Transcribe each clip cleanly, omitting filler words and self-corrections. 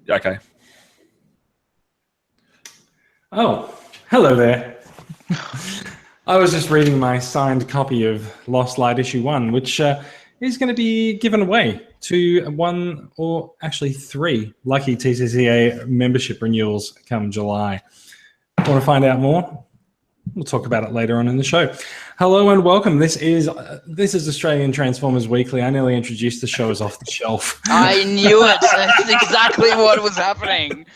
Okay. Oh, hello there. I was just reading my signed copy of Lost Light Issue 1, which is going to be given away to one or actually three lucky TCCA membership renewals come July. Want to find out more? We'll talk about it later on in the show. Hello and welcome. This is Australian Transformers Weekly. I nearly introduced the show as Off the Shelf. I knew it. That's exactly what was happening.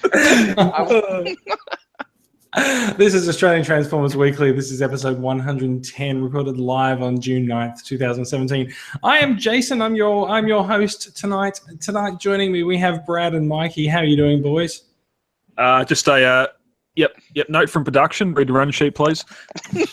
This is Australian Transformers Weekly. This is episode 110, recorded live on June 9th, 2017. I am Jason. I'm your host tonight. Tonight, joining me, we have Brad and Mikey. How are you doing, boys? Just a yep. Note from production. Read the run sheet, please. It's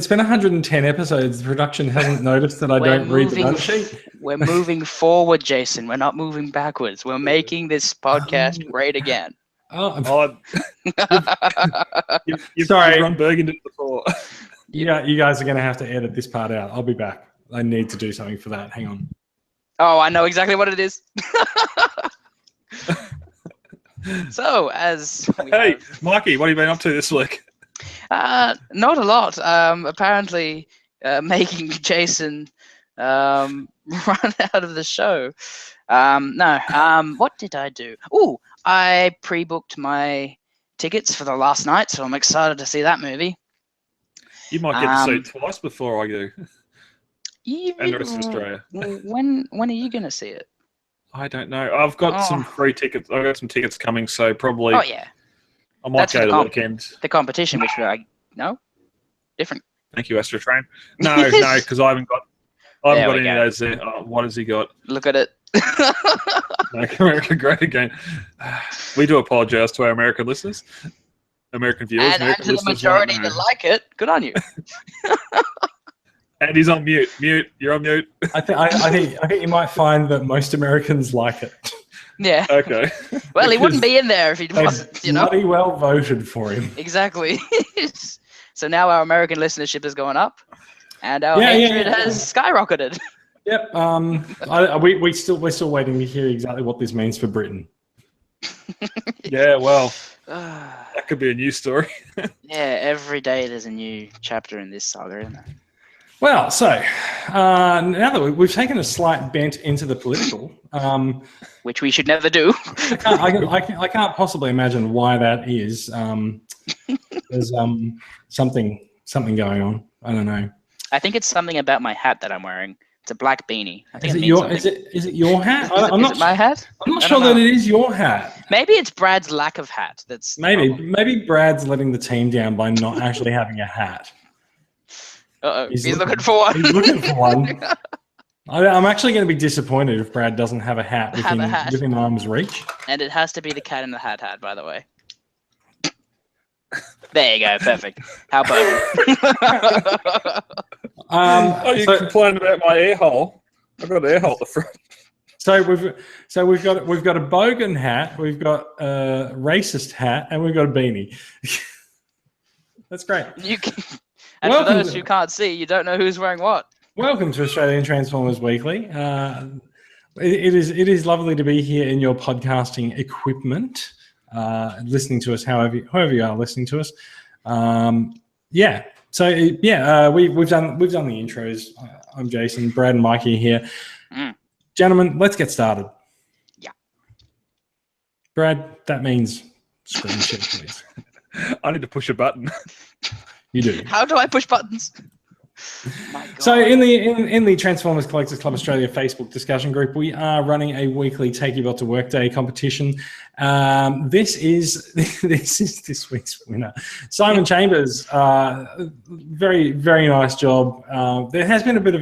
been 110 episodes. The production hasn't noticed that I don't read the run sheet. We're moving forward, Jason. We're not moving backwards. We're making this podcast great again. You've Sorry. run Bergen before. Yeah, you guys are going to have to edit this part out. I'll be back. I need to do something for that. Hang on. Oh, I know exactly what it is. So, Hey, Mikey, what have you been up to this week? Not a lot. Apparently, making Jason run out of the show. What did I do? Oh, I pre-booked my tickets for the last night, so I'm excited to see that movie. You might get to see it twice before I do. And the rest of Australia. When are you going to see it? I don't know. I've got some free tickets. I've got some tickets coming, so probably. Oh yeah. I might go the weekend. The competition, which no, different. Thank you, Astro Train. No, because I haven't got any of those there. Oh, what has he got? Look at it. America, great again. We do apologise to our American listeners, American viewers, and to the majority that like it. Good on you. And he's on mute. You're on mute. I think you might find that most Americans like it. Yeah. Okay. Well, he wouldn't be in there if he wasn't, Bloody well voted for him. Exactly. So now our American listenership is going up, and our hatred has skyrocketed. Yep. We're still waiting to hear exactly what this means for Britain. Yeah. Well, that could be a new story. Yeah. Every day there's a new chapter in this saga, isn't there? Well, so now that we've taken a slight bent into the political, which we should never do. I can't possibly imagine why that is. There's something going on. I don't know. I think it's something about my hat that I'm wearing. It's a black beanie. I think is it your hat? Is it my hat? I'm not sure that it is your hat. Maybe it's Brad's lack of hat. That's maybe Brad's letting the team down by not actually having a hat. Uh-oh, he's looking for one. He's looking for one. I'm actually going to be disappointed if Brad doesn't have a hat within arm's reach. And it has to be the Cat in the Hat hat, by the way. There you go, perfect. How about you complained about my air hole. I've got an air hole at the front. So we've got a bogan hat, we've got a racist hat, and we've got a beanie. That's great. And for those who can't see, you don't know who's wearing what. Welcome to Australian Transformers Weekly. It is lovely to be here in your podcasting equipment, listening to us however you are listening to us. We've done the intros. I'm Jason, Brad, and Mikey here. Gentlemen, let's get started. Yeah. Brad, that means screen share, please. I need to push a button. You do. How do I push buttons? My God. So in the Transformers Collectors Club Australia Facebook discussion group, we are running a weekly Take Your Bot to Work Day competition. This is this week's winner, Simon Chambers. Very, very nice job. There's been a bit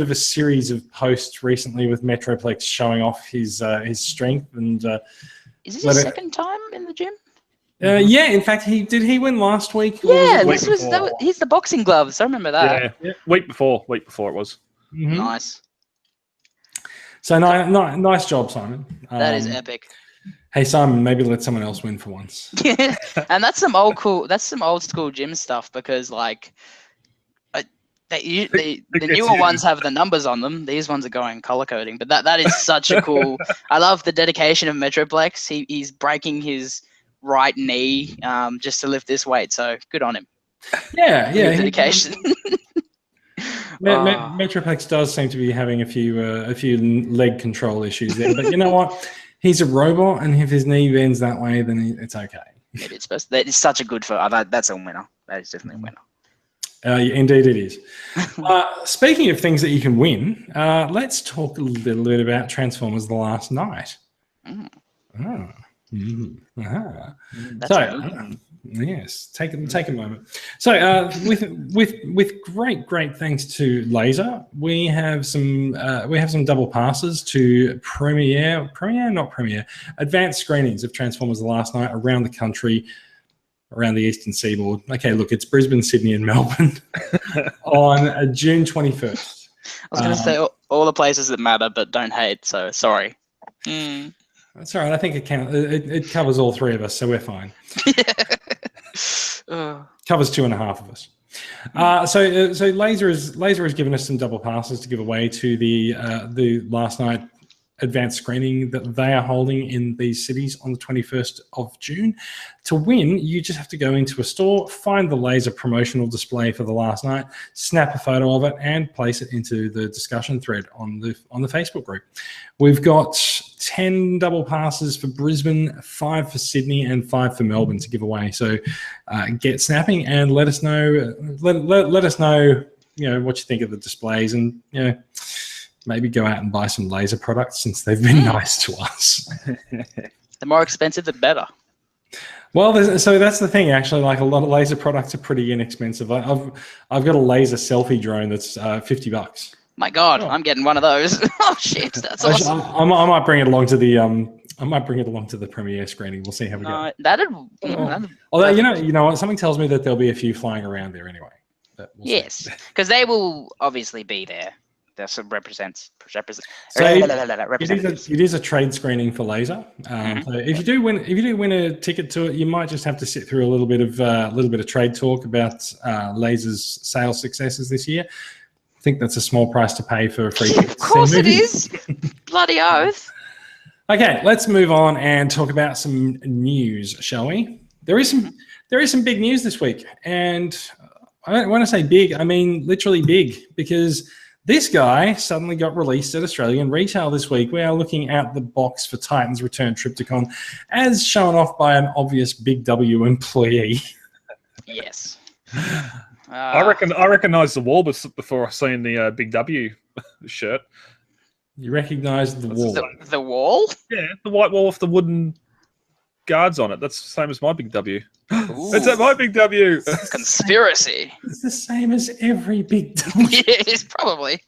of a series of posts recently with Metroplex showing off his strength and. Is this his second time in the gym? In fact, he win last week? Yeah, he's the boxing gloves. I remember that. Yeah. Week before it was. Mm-hmm. Nice. So nice job, Simon. That is epic. Hey Simon, maybe let someone else win for once. And that's some old school gym stuff because The newer ones have the numbers on them. These ones are going color coding, but that is such a cool. I love the dedication of Metroplex. He's breaking his right knee just to lift this weight. So good on him. Yeah. Dedication. Metroplex does seem to be having a few leg control issues there, but you know what? He's a robot, and if his knee bends that way, then it's okay. That is such a good that's a winner. That is definitely a winner. Indeed it is. Speaking of things that you can win, let's talk a little bit about Transformers The Last Night. Yes, take a moment. So, with great thanks to Laser, we have some double passes to advanced screenings of Transformers The Last Night around the country, around the eastern seaboard. Okay, look, it's Brisbane, Sydney, and Melbourne on June 21st. I was going to say all the places that matter, but don't hate. So sorry. That's all right. I think it covers all three of us, so we're fine. Covers 2.5 of us. So Laser has given us some double passes to give away to the Last Night advanced screening that they are holding in these cities on the 21st of June. To win, you just have to go into a store, find the Laser promotional display for The Last Night, snap a photo of it, and place it into the discussion thread on the Facebook group. We've got 10 double passes for Brisbane, 5 for Sydney, and 5 for Melbourne to give away. So get snapping and let us know. Let us know, what you think of the displays, and maybe go out and buy some Laser products since they've been nice to us. The more expensive, the better. Well, so that's the thing. Actually, like a lot of Laser products are pretty inexpensive. I've got a Laser selfie drone that's $50. My God, I'm getting one of those. Oh shit, that's awesome. I might bring it along to the premiere screening. We'll see how we go. Although you know what, something tells me that there'll be a few flying around there anyway. Yes, because they will obviously be there. That represents. So it is a trade screening for Laser. So if you do win a ticket to it, you might just have to sit through a little bit of trade talk about Laser's sales successes this year. I think that's a small price to pay for a free ticket. Of course it is. Bloody oath. Okay, let's move on and talk about some news, shall we? There is some big news this week, and when I say big, I mean literally big, because this guy suddenly got released at Australian retail this week. We are looking at the box for Titan's Return Trypticon, as shown off by an obvious Big W employee. Yes. I recognised the wall before seeing the Big W shirt. You recognised the wall? The wall? Yeah, the white wall with the wooden guards on it. That's the same as my Big W. Ooh. It's at my Big W. Conspiracy. It's the same as every Big W. It is probably.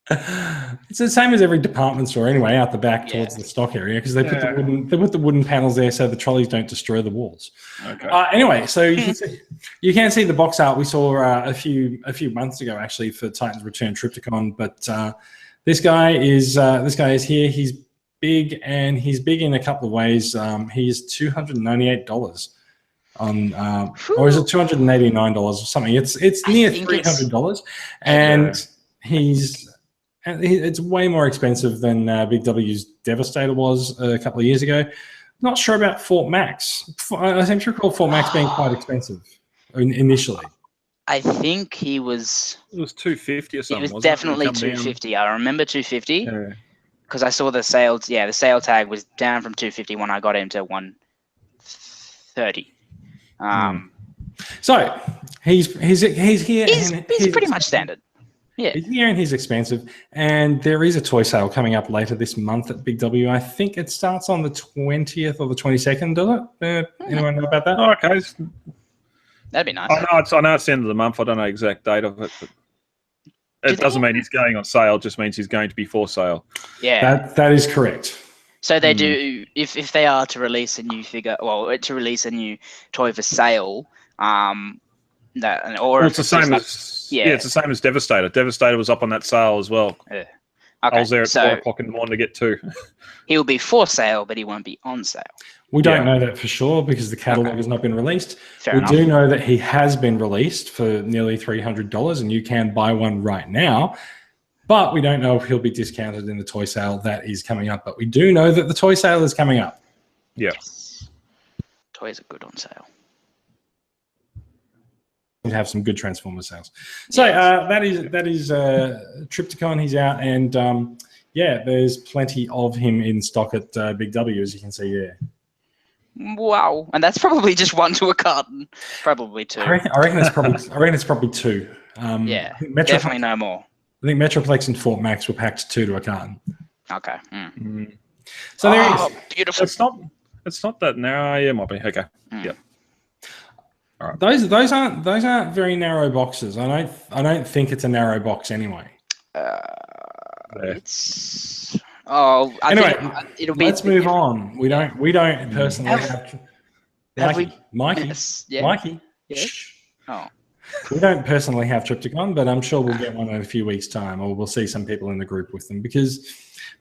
It's the same as every department store anyway, out the back towards the stock area, because they put the wooden panels there so the trolleys don't destroy the walls. Okay. Anyway, so you can see the box art we saw a few months ago actually for Titan's Return Trypticon, but this guy is here. He's big, and he's big in a couple of ways. He's $298 on, or is it $289 or something? It's near $300, and it's way more expensive than Big W's Devastator was a couple of years ago. Not sure about Fort Max. I seem to recall Fort Max being quite expensive initially. I think it was $250 or something. It was definitely $250. I remember $250 because I saw the sales. Yeah, the sale tag was down from $250 when I got into $130. So he's here. He's pretty much standard. Yeah, he's here and he's expensive. And there is a toy sale coming up later this month at Big W. I think it starts on the 20th or the 22nd, does it? Anyone know about that? Oh, okay. That'd be nice. I know it's the end of the month. I don't know the exact date of it. But it doesn't mean he's going on sale. It just means he's going to be for sale. Yeah. That is correct. So they do, if they are to release a new figure, to release a new toy for sale, it's the same it's the same as Devastator. Devastator was up on that sale as well. Okay. I was there at 4 o'clock in the morning to get 2. He'll be for sale, but he won't be on sale. We don't know that for sure because the catalog has not been released. Fair we enough. do know that he has been released for nearly $300, and you can buy one right now. But we don't know if he'll be discounted in the toy sale that is coming up. But we do know that the toy sale is coming up. Yeah. Yes. Toys are good on sale. We have some good Transformers sales. So that is Trypticon. He's out, and there's plenty of him in stock at Big W, as you can see there. Wow, and that's probably just one to a carton. Probably two. I reckon it's probably two. Yeah, definitely no more. I think Metroplex and Fort Max were packed 2 to a carton. Okay. So there is. Beautiful. It's not that narrow. Yeah, it might be. Okay. Yep. All right. Those aren't very narrow boxes. I don't think it's a narrow box anyway. It's. Oh, anyway, it'll be. Let's move on. We don't personally have. Mikey. Yes, yeah. Mikey. Yeah. Oh. We don't personally have Trypticon, but I'm sure we'll get one in a few weeks' time, or we'll see some people in the group with them because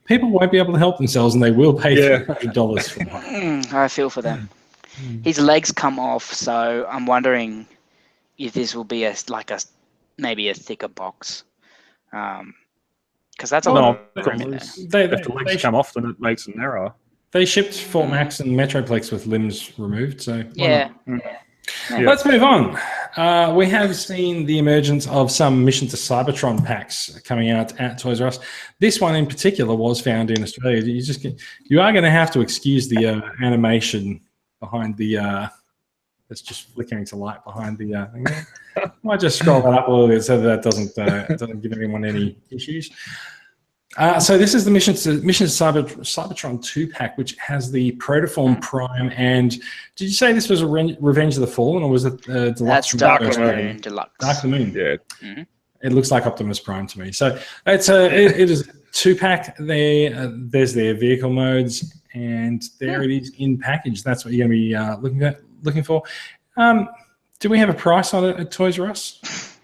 people won't be able to help themselves, and they will pay $300 for one. I feel for them. His legs come off, so I'm wondering if this will be maybe a thicker box, because that's a lot of room in there. If the legs come off, then it makes it narrower. They shipped Fort Max and Metroplex with limbs removed, so yeah. Let's move on. We have seen the emergence of some Mission to Cybertron packs coming out at Toys R Us. This one in particular was found in Australia. You are going to have to excuse the animation behind the. It's just flickering to light behind the thing there. I might just scroll that up a little bit so that doesn't give anyone any issues. So this is the Mission to Cybertron 2 pack, which has the Protoform Prime. And did you say this was a Revenge of the Fallen, or was it Deluxe? That's Dark of the Moon Deluxe. Dark of the Moon. Yeah. Mm-hmm. It looks like Optimus Prime to me. So it is a 2-pack. There's their vehicle modes, and there it is in package. That's what you're going to be looking for. Do we have a price on it at Toys R Us?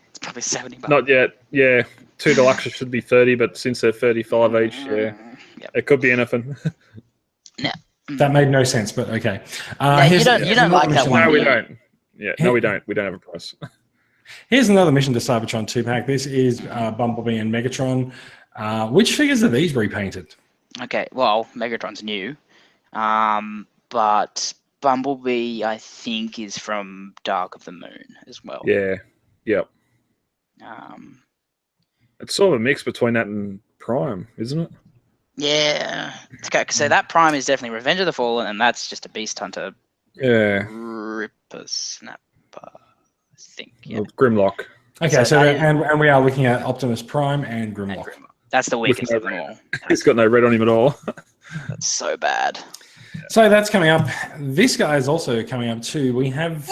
It's probably $70. Not yet. Yeah. 2 deluxes should be 30, but since they're 35 each, it could be anything. No. That made no sense, but okay. You don't like that one. No, we don't. Yeah, no, we don't. We don't have a price. Here's another Mission to Cybertron 2-pack. This is Bumblebee and Megatron. Which figures are these repainted? Okay, well, Megatron's new, but Bumblebee, I think, is from Dark of the Moon as well. Yeah. Yep. It's sort of a mix between that and Prime, isn't it? Yeah. Okay, so that Prime is definitely Revenge of the Fallen, and that's just a Beast Hunter. Yeah. Ripper Snapper, I think. Yeah. Well, Grimlock. Okay, so and we are looking at Optimus Prime and Grimlock. That's the weakest of them all. He's got no red on him at all. That's so bad. So that's coming up. This guy is also coming up too. We have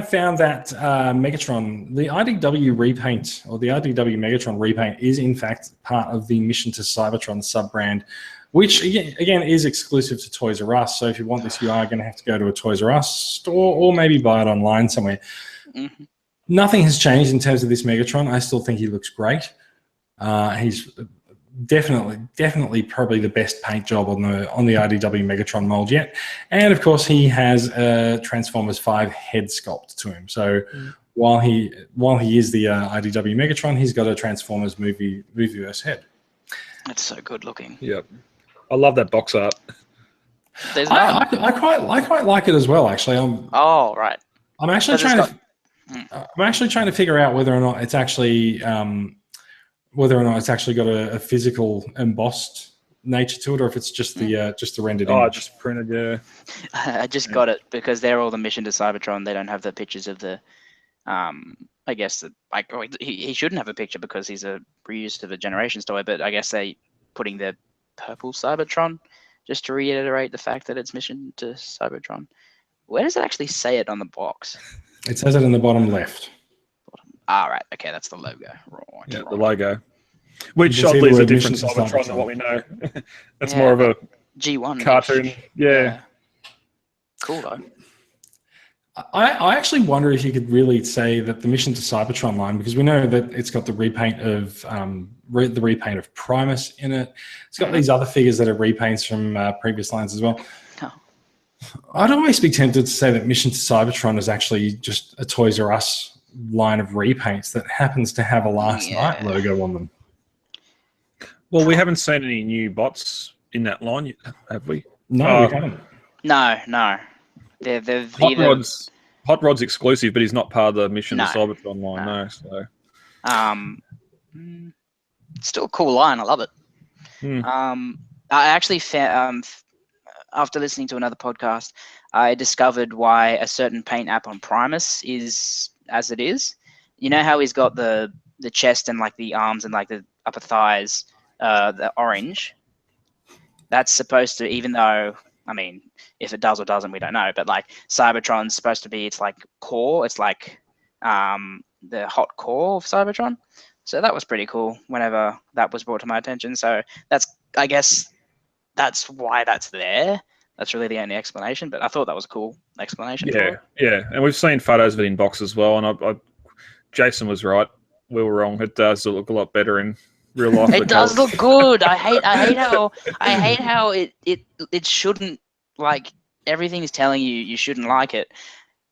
found that Megatron, the IDW repaint, or the IDW Megatron repaint, is in fact part of the Mission to Cybertron sub-brand, which again is exclusive to Toys R Us. So if you want this, you are going to have to go to a Toys R Us store or maybe buy it online somewhere. Mm-hmm. Nothing has changed in terms of this Megatron. I still think he looks great. He's definitely probably the best paint job on the IDW Megatron mold yet, and of course he has a Transformers 5 head sculpt to him. So while he is the IDW Megatron, he's got a Transformers movieverse head. That's so good looking. Yep, I love that box art. I quite like it as well. Actually, I'm actually trying to figure out whether or not it's actually got a physical embossed nature to it, or if it's just the rendered image. Just printed, yeah. I just got it because they're all the Mission to Cybertron. They don't have the pictures of the, I guess, he shouldn't have a picture because he's a reuse of a Generations toy, but I guess they putting the purple Cybertron just to reiterate the fact that it's Mission to Cybertron. Where does it actually say it on the box? It says it in the bottom left. Right. Okay, that's the logo. Right. Yeah, the logo. Which oddly is a different Cybertron than what we know. That's more of a G1 cartoon. Yeah. Cool though. I actually wonder if you could really say that the Mission to Cybertron line, because we know that it's got the repaint of Primus in it. It's got these other figures that are repaints from previous lines as well. Oh. I'd always be tempted to say that Mission to Cybertron is actually just a Toys R Us line of repaints that happens to have a Last Night logo on them. Well, we haven't seen any new bots in that line yet, have we? No, we haven't. No. They've either... Hot Rod's exclusive, but he's not part of the Mission No. to Cybertron line, no. So. Still a cool line. I love it. I actually after listening to another podcast, I discovered why a certain paint app on Primus is as it is. You know how he's got the chest and like the arms and like the upper thighs, the orange. That's supposed to, even though, I mean, if it does or doesn't, we don't know. But like Cybertron's supposed to be, it's like core. It's like the hot core of Cybertron. So that was pretty cool whenever that was brought to my attention. So I guess that's why that's there. That's really the only explanation. But I thought that was a cool explanation. Yeah. And we've seen photos of it in box as well. And Jason was right. We were wrong. It does look a lot better in real life. It does look good. I hate how it shouldn't, like, everything is telling you shouldn't like it,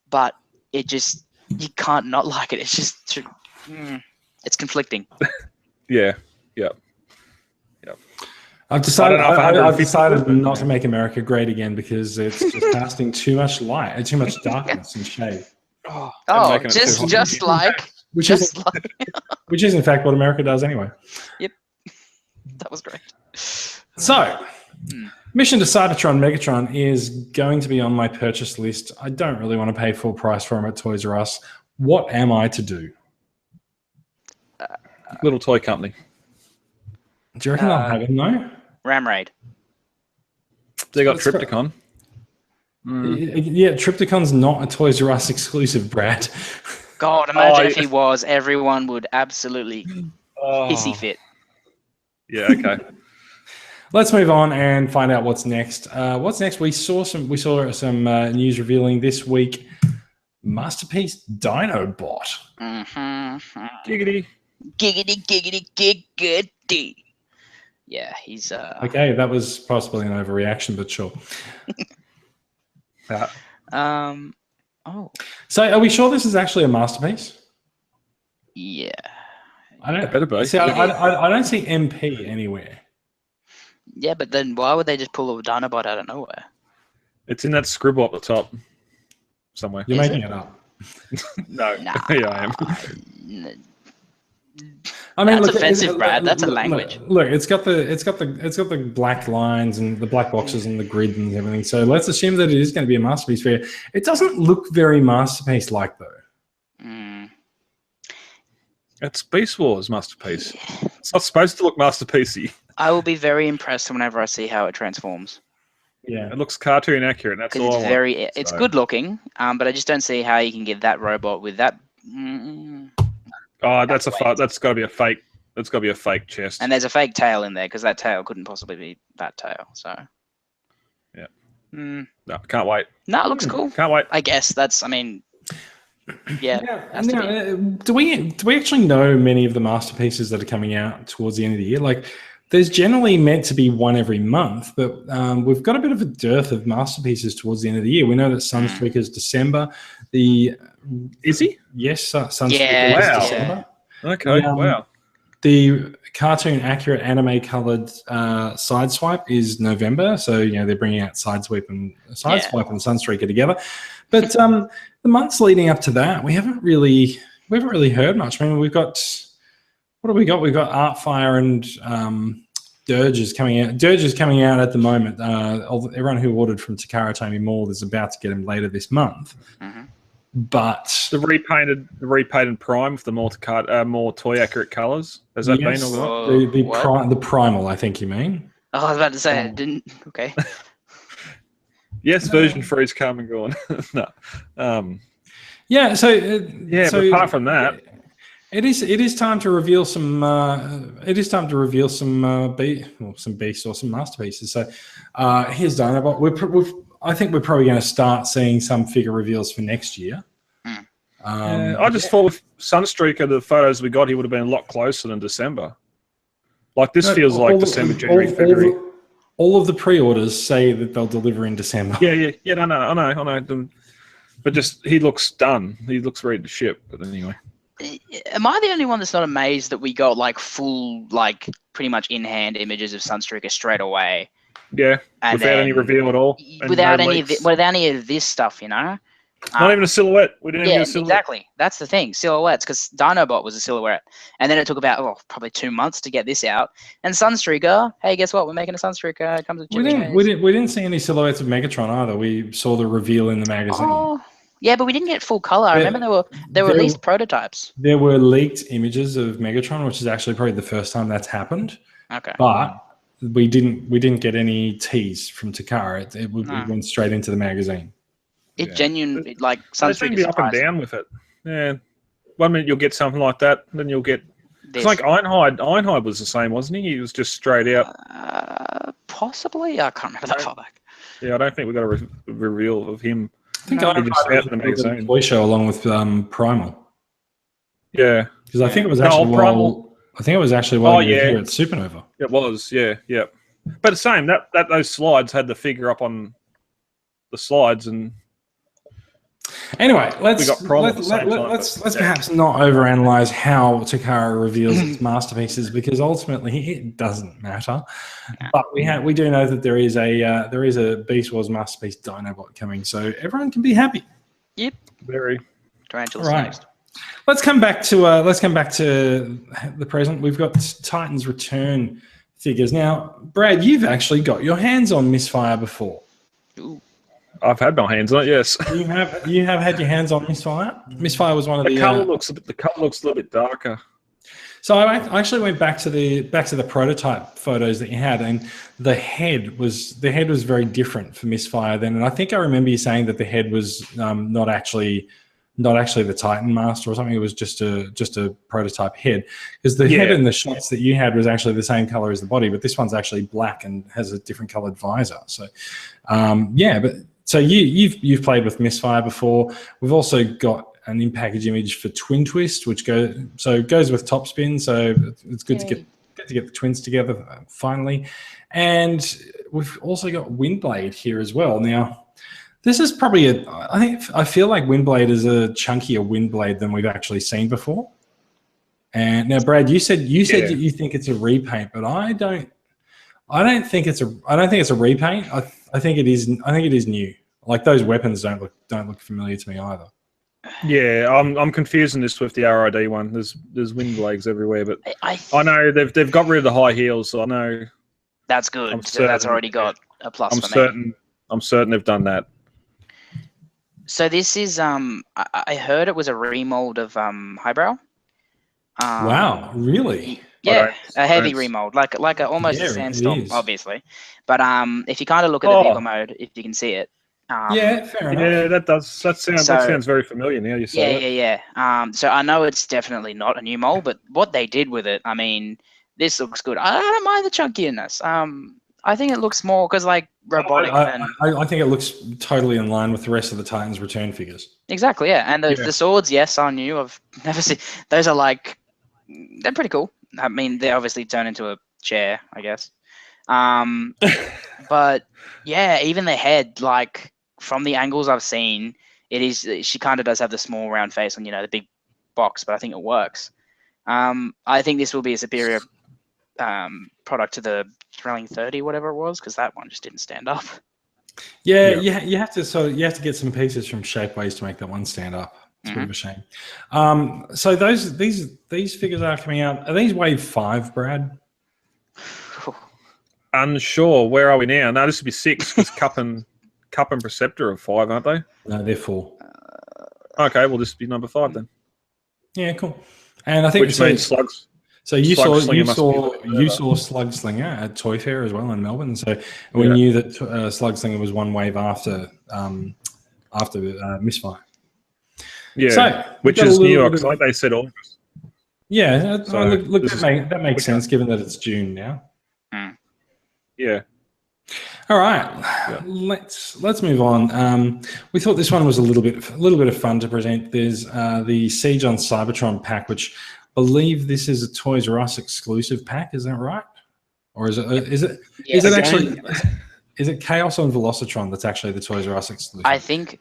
but it just, you can't not like it. It's just it's conflicting. Yeah. I've decided not to make America great again because it's just casting too much light and too much darkness and shade. Just like which is in fact what America does anyway. Yep, that was great. So, Mission to Cybertron Megatron is going to be on my purchase list. I don't really want to pay full price for them at Toys R Us. What am I to do? Little toy company. Do you reckon they'll have him though? Ram Raid. They got Triptychon. Yeah, Triptychon's not a Toys R Us exclusive, Brad. God, imagine if he was. Everyone would absolutely hissy fit. Yeah, okay. Let's move on and find out what's next. What's next? We saw some news revealing this week. Masterpiece Dinobot. Giggity. Giggity. Yeah, he's okay, that was possibly an overreaction, but sure. So are we sure this is actually a masterpiece? Yeah. It better be. See, I don't see MP anywhere. Yeah, but then why would they just pull a Dinobot out of nowhere? It's in that scribble up the top somewhere. You're making it up. No. Nah. Yeah, I am. I mean, that's offensive, Brad. That's a language. Look, it's got the black lines and the black boxes and the grid and everything. So let's assume that it is going to be a masterpiece for you. It doesn't look very masterpiece-like, though. It's Beast Wars masterpiece. It's not supposed to look masterpiecey. I will be very impressed whenever I see how it transforms. Yeah, it looks cartoon accurate. That's all. It's good looking, but I just don't see how you can get that robot with that. That's got to be a fake. That's got to be a fake chest. And there's a fake tail in there because that tail couldn't possibly be that tail. So. Yeah. No, can't wait. No, it looks cool. Can't wait. I guess that's. I mean. Yeah. Do we actually know many of the masterpieces that are coming out towards the end of the year? Like, there's generally meant to be one every month, but we've got a bit of a dearth of masterpieces towards the end of the year. We know that Sunstreaker is December. Is he? Yes, Sunstreaker is December. Okay, wow. The cartoon accurate anime colored Sideswipe is November, so they're bringing out Sideswipe and Sunstreaker together. But the months leading up to that, we haven't really heard much. I mean, we've got. What have we got? We've got Artfire and Dirge is coming out. Dirge is coming out at the moment. Everyone who ordered from Takara Tomy Mall is about to get them later this month. But the repainted Prime with the more toy accurate colours. Has that been all right? The Primal, I think you mean. Oh, I was about to say it didn't. Okay. Yes, version 3 is come and gone. No. Yeah. So but apart from that. It is time to reveal some. Some beasts or some masterpieces. So here's Dinobot. I think we're probably going to start seeing some figure reveals for next year. I just thought with Sunstreaker, the photos we got, he would have been a lot closer than December. Like this feels like December, January, February. all of the pre-orders say that they'll deliver in December. Yeah. I know. But just he looks done. He looks ready to ship. But anyway, am I the only one that's not amazed that we got like full, like pretty much in hand images of Sunstreaker straight away? Yeah, and without any reveal at all. Without any of this stuff, you know. Not even a silhouette. We didn't even get a silhouette. Exactly. That's the thing. Silhouettes, because Dinobot was a silhouette, and then it took about probably 2 months to get this out. And Sunstreaker, hey, guess what? We're making a Sunstreaker. It comes with we didn't see any silhouettes of Megatron either. We saw the reveal in the magazine. Oh, yeah, but we didn't get full color. I remember there were at least prototypes. There were leaked images of Megatron, which is actually probably the first time that's happened. Okay. But we didn't get any tease from Takara. It went straight into the magazine. It genuinely, like, Sunstreaker seem to be up and down with it. Yeah. 1 minute you'll get something like that, then you'll get. It's like Ironhide. Ironhide was the same, wasn't he? He was just straight out. Possibly. I can't remember that far back. Yeah, I don't think we got a reveal of him. I think I just out in the magazine. Toy show along with Primal. Yeah, because I think it was actually while you were here at Supernova. It was, yeah. But the same that those slides had the figure up on the slides, and anyway, let's perhaps not overanalyze how Takara reveals its masterpieces, because ultimately it doesn't matter. But we do know that there is a Beast Wars masterpiece Dinobot coming, so everyone can be happy. Yep. Very. Tarantulas next. Let's come back to the present. We've got Titans Return figures now. Brad, you've actually got your hands on Misfire before. Ooh. I've had my hands on it. Yes. You have had your hands on Misfire. Misfire was one of the color looks a little bit darker. So I actually went back to the prototype photos that you had, and the head was very different for Misfire then. And I think I remember you saying that the head was not actually the Titan Master or something. It was just a prototype head, because the head in the shots that you had was actually the same color as the body, but this one's actually black and has a different colored visor. So so you've played with Misfire before. We've also got an in-package image for Twin Twist, which goes with Topspin. So it's good to get the twins together finally. And we've also got Windblade here as well. Now, this is probably I feel like Windblade is a chunkier Windblade than we've actually seen before. And now, Brad, you said that you think it's a repaint, but I don't think it's a repaint. I think it is new. Like, those weapons don't look familiar to me either. Yeah, I'm confusing this with the RID one. There's Windblades everywhere, but I know they've got rid of the high heels, so I know that's good. So that's already got a plus. I'm certain they've done that. So this is I heard it was a remold of Highbrow. Wow, really? Yeah, a heavy remold, like almost a Sandstorm, obviously. But if you kind of look at the vehicle mode, if you can see it. Fair enough. Yeah, that sounds very familiar now. You say that. Yeah. So I know it's definitely not a new mold, but what they did with it, I mean, this looks good. I don't mind the chunkiness. I think it looks more because like robotic. I think it looks totally in line with the rest of the Titans Return figures. Exactly, yeah. And the swords, yes, are new. I've never seen those. They're pretty cool. I mean, they obviously turn into a chair, I guess. But yeah, even the head, like from the angles I've seen, she kind of does have the small round face on, the big box, but I think it works. I think this will be a superior product to the Thrilling 30, whatever it was, because that one just didn't stand up. Yeah, you have to get some pieces from Shapeways to make that one stand up. It's a bit of a shame. So these figures are coming out. Are these Wave 5, Brad? Unsure. Where are we now? No, this would be 6, because Cup and Preceptor are 5, aren't they? No, they're 4. Okay, well, this would be number 5 then. Yeah, cool. And I think which means Slugs. So you saw Slugslinger at Toy Fair as well in Melbourne. So we knew that Slugslinger was one wave after Misfire. Yeah, so which is New York. Like they said August. Yeah, look, that makes sense given that it's June now. Yeah. All right, let's move on. We thought this one was a little bit of fun to present. There's the Siege on Cybertron pack, which I believe this is a Toys R Us exclusive pack. Is that right? or is it actually is it Chaos and Velocitron that's actually the Toys R Us exclusive? I think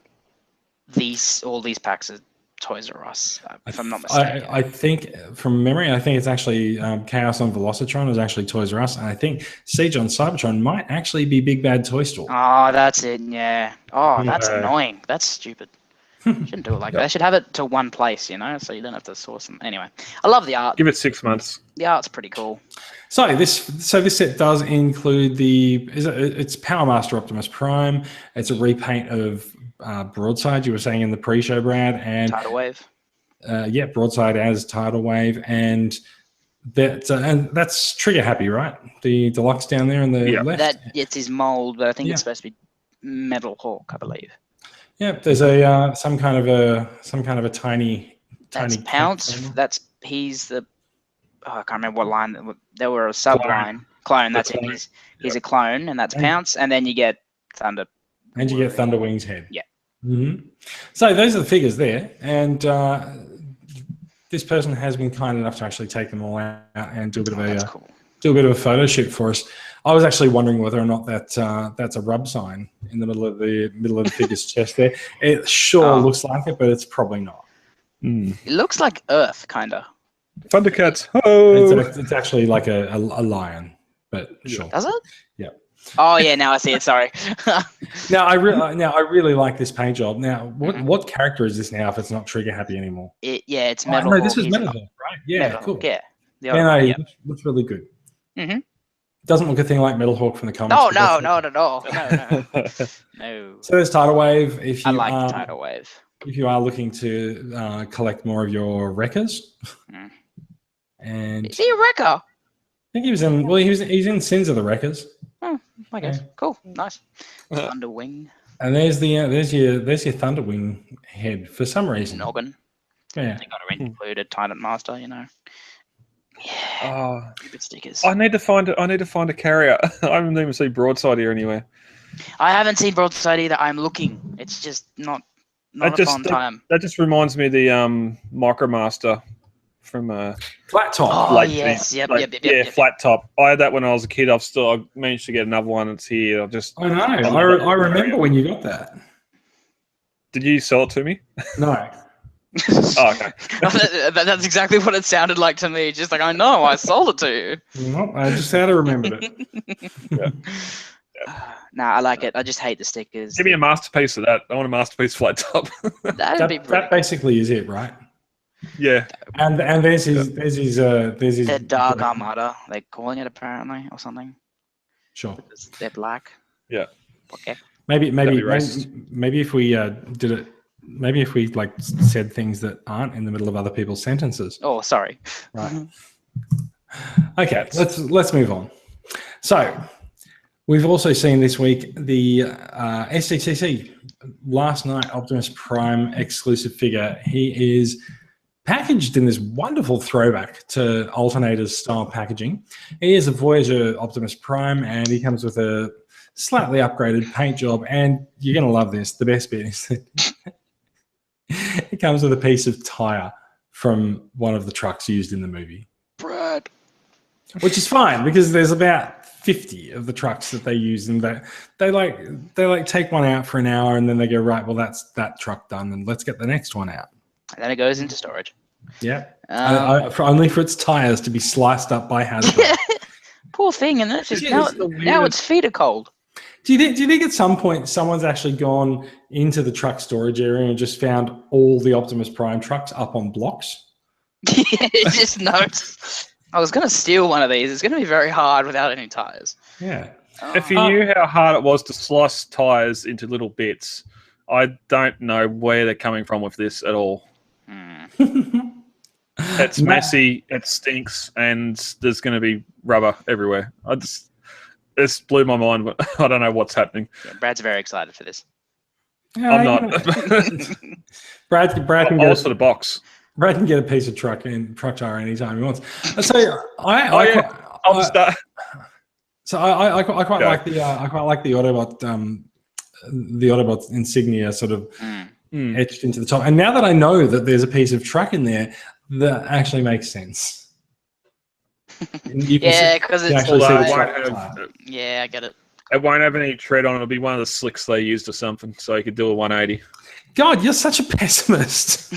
all these packs are Toys R Us, if I'm not mistaken. I think from memory, I think it's actually Chaos on Velocitron is actually Toys R Us, and I think Siege on Cybertron might actually be Big Bad Toy Store. Oh, that's it. Yeah. Oh, that's annoying. That's stupid. Shouldn't do it like that. They should have it to one place, you know, so you don't have to source them. Anyway, I love the art. Give it 6 months. The art's pretty cool. So this set does include it's Power Master Optimus Prime. It's a repaint of Broadside. You were saying in the pre-show, Brad, and Tidal Wave. Broadside as Tidal Wave, and that's trigger happy, right? The deluxe down there in the left. It's his mold, but I think it's supposed to be Metal Hawk, I believe. Yeah, there's a some kind of a tiny. That's Pounce. He's the. Oh, I can't remember what line. There were a subline clone. That's him. He's a clone, and that's Pounce, and then you get Thunder. And you get Thunder Wings head. Yeah. Mm-hmm. So those are the figures there, and this person has been kind enough to actually take them all out and do a bit of a photo shoot for us. I was actually wondering whether or not that's a rub sign in the middle of the figure's chest there. It looks like it, but it's probably not. It looks like Earth, kind of. Thundercats. Oh, it's actually like a lion, but sure. Does it? Yeah. Oh yeah, now I see it. Sorry. Now I really like this paint job. Now, what character is this now? If it's not trigger happy anymore? It's Metal. No, this is Metal Hawk, right? Yeah, Metal cool. Hawk, yeah. It looks really good. Mm-hmm. Doesn't look a thing like Metal Hawk from the comics. No, not at all. No. So there's Tidal Wave. I like Tidal Wave. If you are looking to collect more of your wreckers, and is he a wrecker? I think he was in. Well, he's in Sins of the Wreckers. Oh, I guess. Yeah. Cool, nice. Thunderwing. And there's your Thunderwing head for some reason. Noggin. Yeah. They got to include a Titan Master, you know. Yeah. Stupid stickers. I need to find a carrier. I haven't even seen Broadside here anywhere. I haven't seen Broadside either. I'm looking. It's just not a fun time. That just reminds me of the Micromaster from Flat Top. Oh yes, yep. Flat Top. I had that when I was a kid. I managed to get another one. It's here. I know. I remember when you got that. Did you sell it to me? No. Oh, okay. That's exactly what it sounded like to me. Just like, I know, I sold it to you. Well, I just had to remember it. Nah, I like it. I just hate the stickers. Give me a masterpiece of that. I want a masterpiece Flat Top. That basically is it, right? Yeah. And there's his the Dark Armada. They're calling it apparently or something. Sure. They're black. Yeah. Okay. Maybe if we did it. Maybe if we said things that aren't in the middle of other people's sentences. Oh, sorry. Right. Okay, let's move on. So we've also seen this week the SCCC last night Optimus Prime exclusive figure. He is packaged in this wonderful throwback to Alternators style packaging. He is a Voyager Optimus Prime, and he comes with a slightly upgraded paint job. And you're going to love this. The best bit is that it comes with a piece of tire from one of the trucks used in the movie. Brad. Which is fine because there's about 50 of the trucks that they use, and they take one out for an hour and then they go, right, well, that's that truck done, and let's get the next one out. And then it goes into storage. Yeah. Only for its tires to be sliced up by Hasbro. Poor thing, and that's just now its feet are cold. Do you think at some point someone's actually gone into the truck storage area and just found all the Optimus Prime trucks up on blocks? Yeah, just notes. I was going to steal one of these. It's going to be very hard without any tires. Yeah. If you knew how hard it was to slice tires into little bits, I don't know where they're coming from with this at all. It's messy, it stinks, and there's going to be rubber everywhere. This blew my mind, but I don't know what's happening. Yeah, Brad's very excited for this. I'm not. Brad can get the box. Brad can get a piece of truck tire anytime he wants. So I quite like the Autobot the Autobot insignia sort of etched into the top. And now that I know that there's a piece of truck in there, that actually makes sense. Yeah, because it's actually see the Although it track won't tire. have, yeah, I get it. it won't have any tread on it. It'll be one of the slicks they used or something, so you could do a 180. God, you're such a pessimist.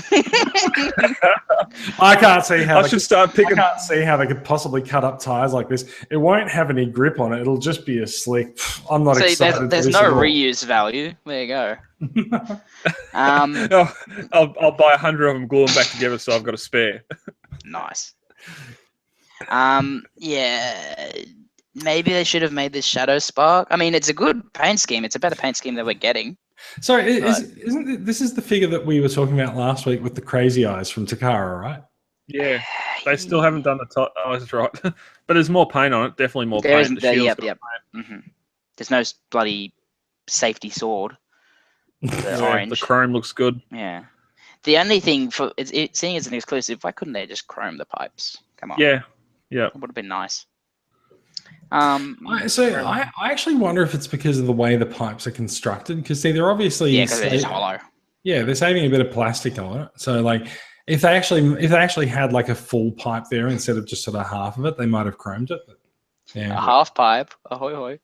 I can't see how I should start I picking. can't see how they could possibly cut up tires like this. It won't have any grip on it. It'll just be a slick. I'm not See, excited. there's for this no at all. reuse value. There you go. Oh, I'll buy 100 of them, glue them back together, so I've got a spare. Nice. Yeah, maybe they should have made this Shadow Spark. I mean, it's a good paint scheme. It's a better paint scheme than we're getting. So isn't this is the figure that we were talking about last week with the crazy eyes from Takara, right? Yeah, they still haven't done the top eyes right, but there's more paint on it. Definitely more There paint. isn't. The shield's Yep, got yep. There's no bloody safety sword. The orange. The chrome looks good. Yeah. The only thing for seeing as an exclusive, why couldn't they just chrome the pipes? Come on. Yeah. It would have been nice. I actually wonder if it's because of the way the pipes are constructed. Because see, they're obviously because they're just hollow. Yeah, they're saving a bit of plastic on it. So like, if they actually had like a full pipe there instead of just sort of half of it, they might have chromed it. But, yeah. A half pipe. Ahoy hoy.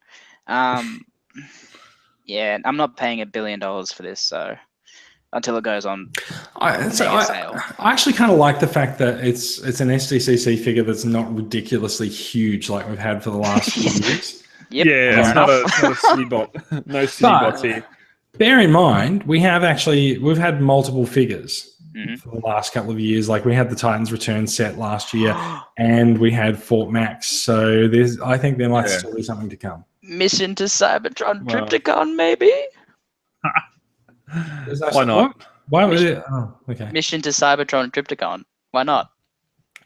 Yeah, I'm not paying $1 billion for this, so until it goes on. I actually kind of like the fact that it's an SDCC figure that's not ridiculously huge like we've had for the last few years. Yep, yeah, it's not a city bot. No city bots here. Bear in mind, we've had multiple figures for the last couple of years. Like we had the Titans Return set last year, and we had Fort Max. So I think there might still be something to come. Mission to Cybertron Triptychon, maybe? Why not? Why was it? Oh, okay. Mission to Cybertron Triptychon. Why not?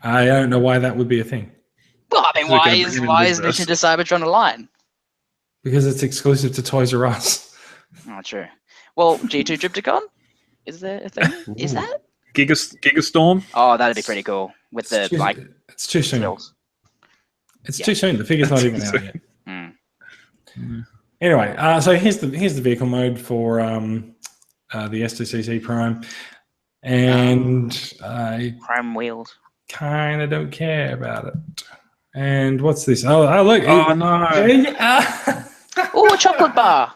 I don't know why that would be a thing. Well, I mean, why is Mission to Cybertron a line? Because it's exclusive to Toys R Us. Oh, true. Well, G2 Triptychon? Is there a thing? Ooh. Is that? Gigastorm? Oh, that'd be pretty cool. With It's too soon. skills. It's too soon. The figure's not even out yet. Anyway, so here's the vehicle mode for the STCC Prime, and I Chrome wheels. kind of don't care about it. And what's this? Oh look! Oh no! Oh, a chocolate bar.